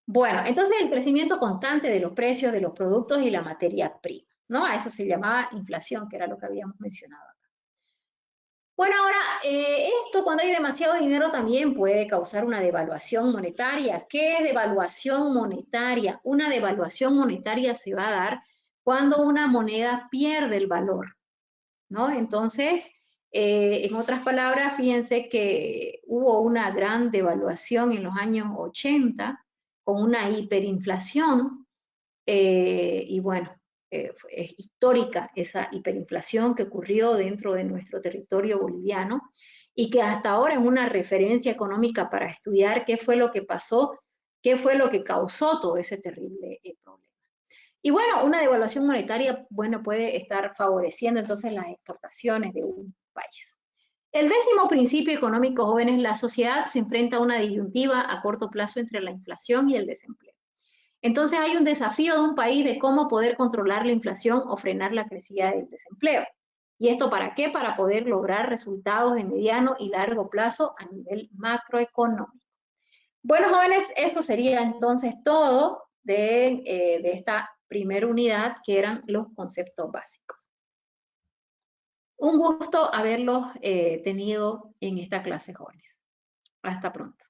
Bueno, entonces el crecimiento constante de los precios de los productos y la materia prima, ¿no? A eso se llamaba inflación, que era lo que habíamos mencionado. Bueno, ahora, esto cuando hay demasiado dinero también puede causar una devaluación monetaria. ¿Qué es devaluación monetaria? Una devaluación monetaria se va a dar cuando una moneda pierde el valor, ¿no? Entonces, en otras palabras, fíjense que hubo una gran devaluación en los años 80 con una hiperinflación y bueno, es histórica esa hiperinflación que ocurrió dentro de nuestro territorio boliviano y que hasta ahora es una referencia económica para estudiar qué fue lo que pasó, qué fue lo que causó todo ese terrible problema. Y bueno, una devaluación monetaria, bueno, puede estar favoreciendo entonces las exportaciones de un país. El 10º principio económico, jóvenes, la sociedad se enfrenta a una disyuntiva a corto plazo entre la inflación y el desempleo. Entonces hay un desafío de un país de cómo poder controlar la inflación o frenar la crecida del desempleo. ¿Y esto para qué? Para poder lograr resultados de mediano y largo plazo a nivel macroeconómico. Bueno, jóvenes, eso sería entonces todo de esta primera unidad, que eran los conceptos básicos. Un gusto haberlos tenido en esta clase, jóvenes. Hasta pronto.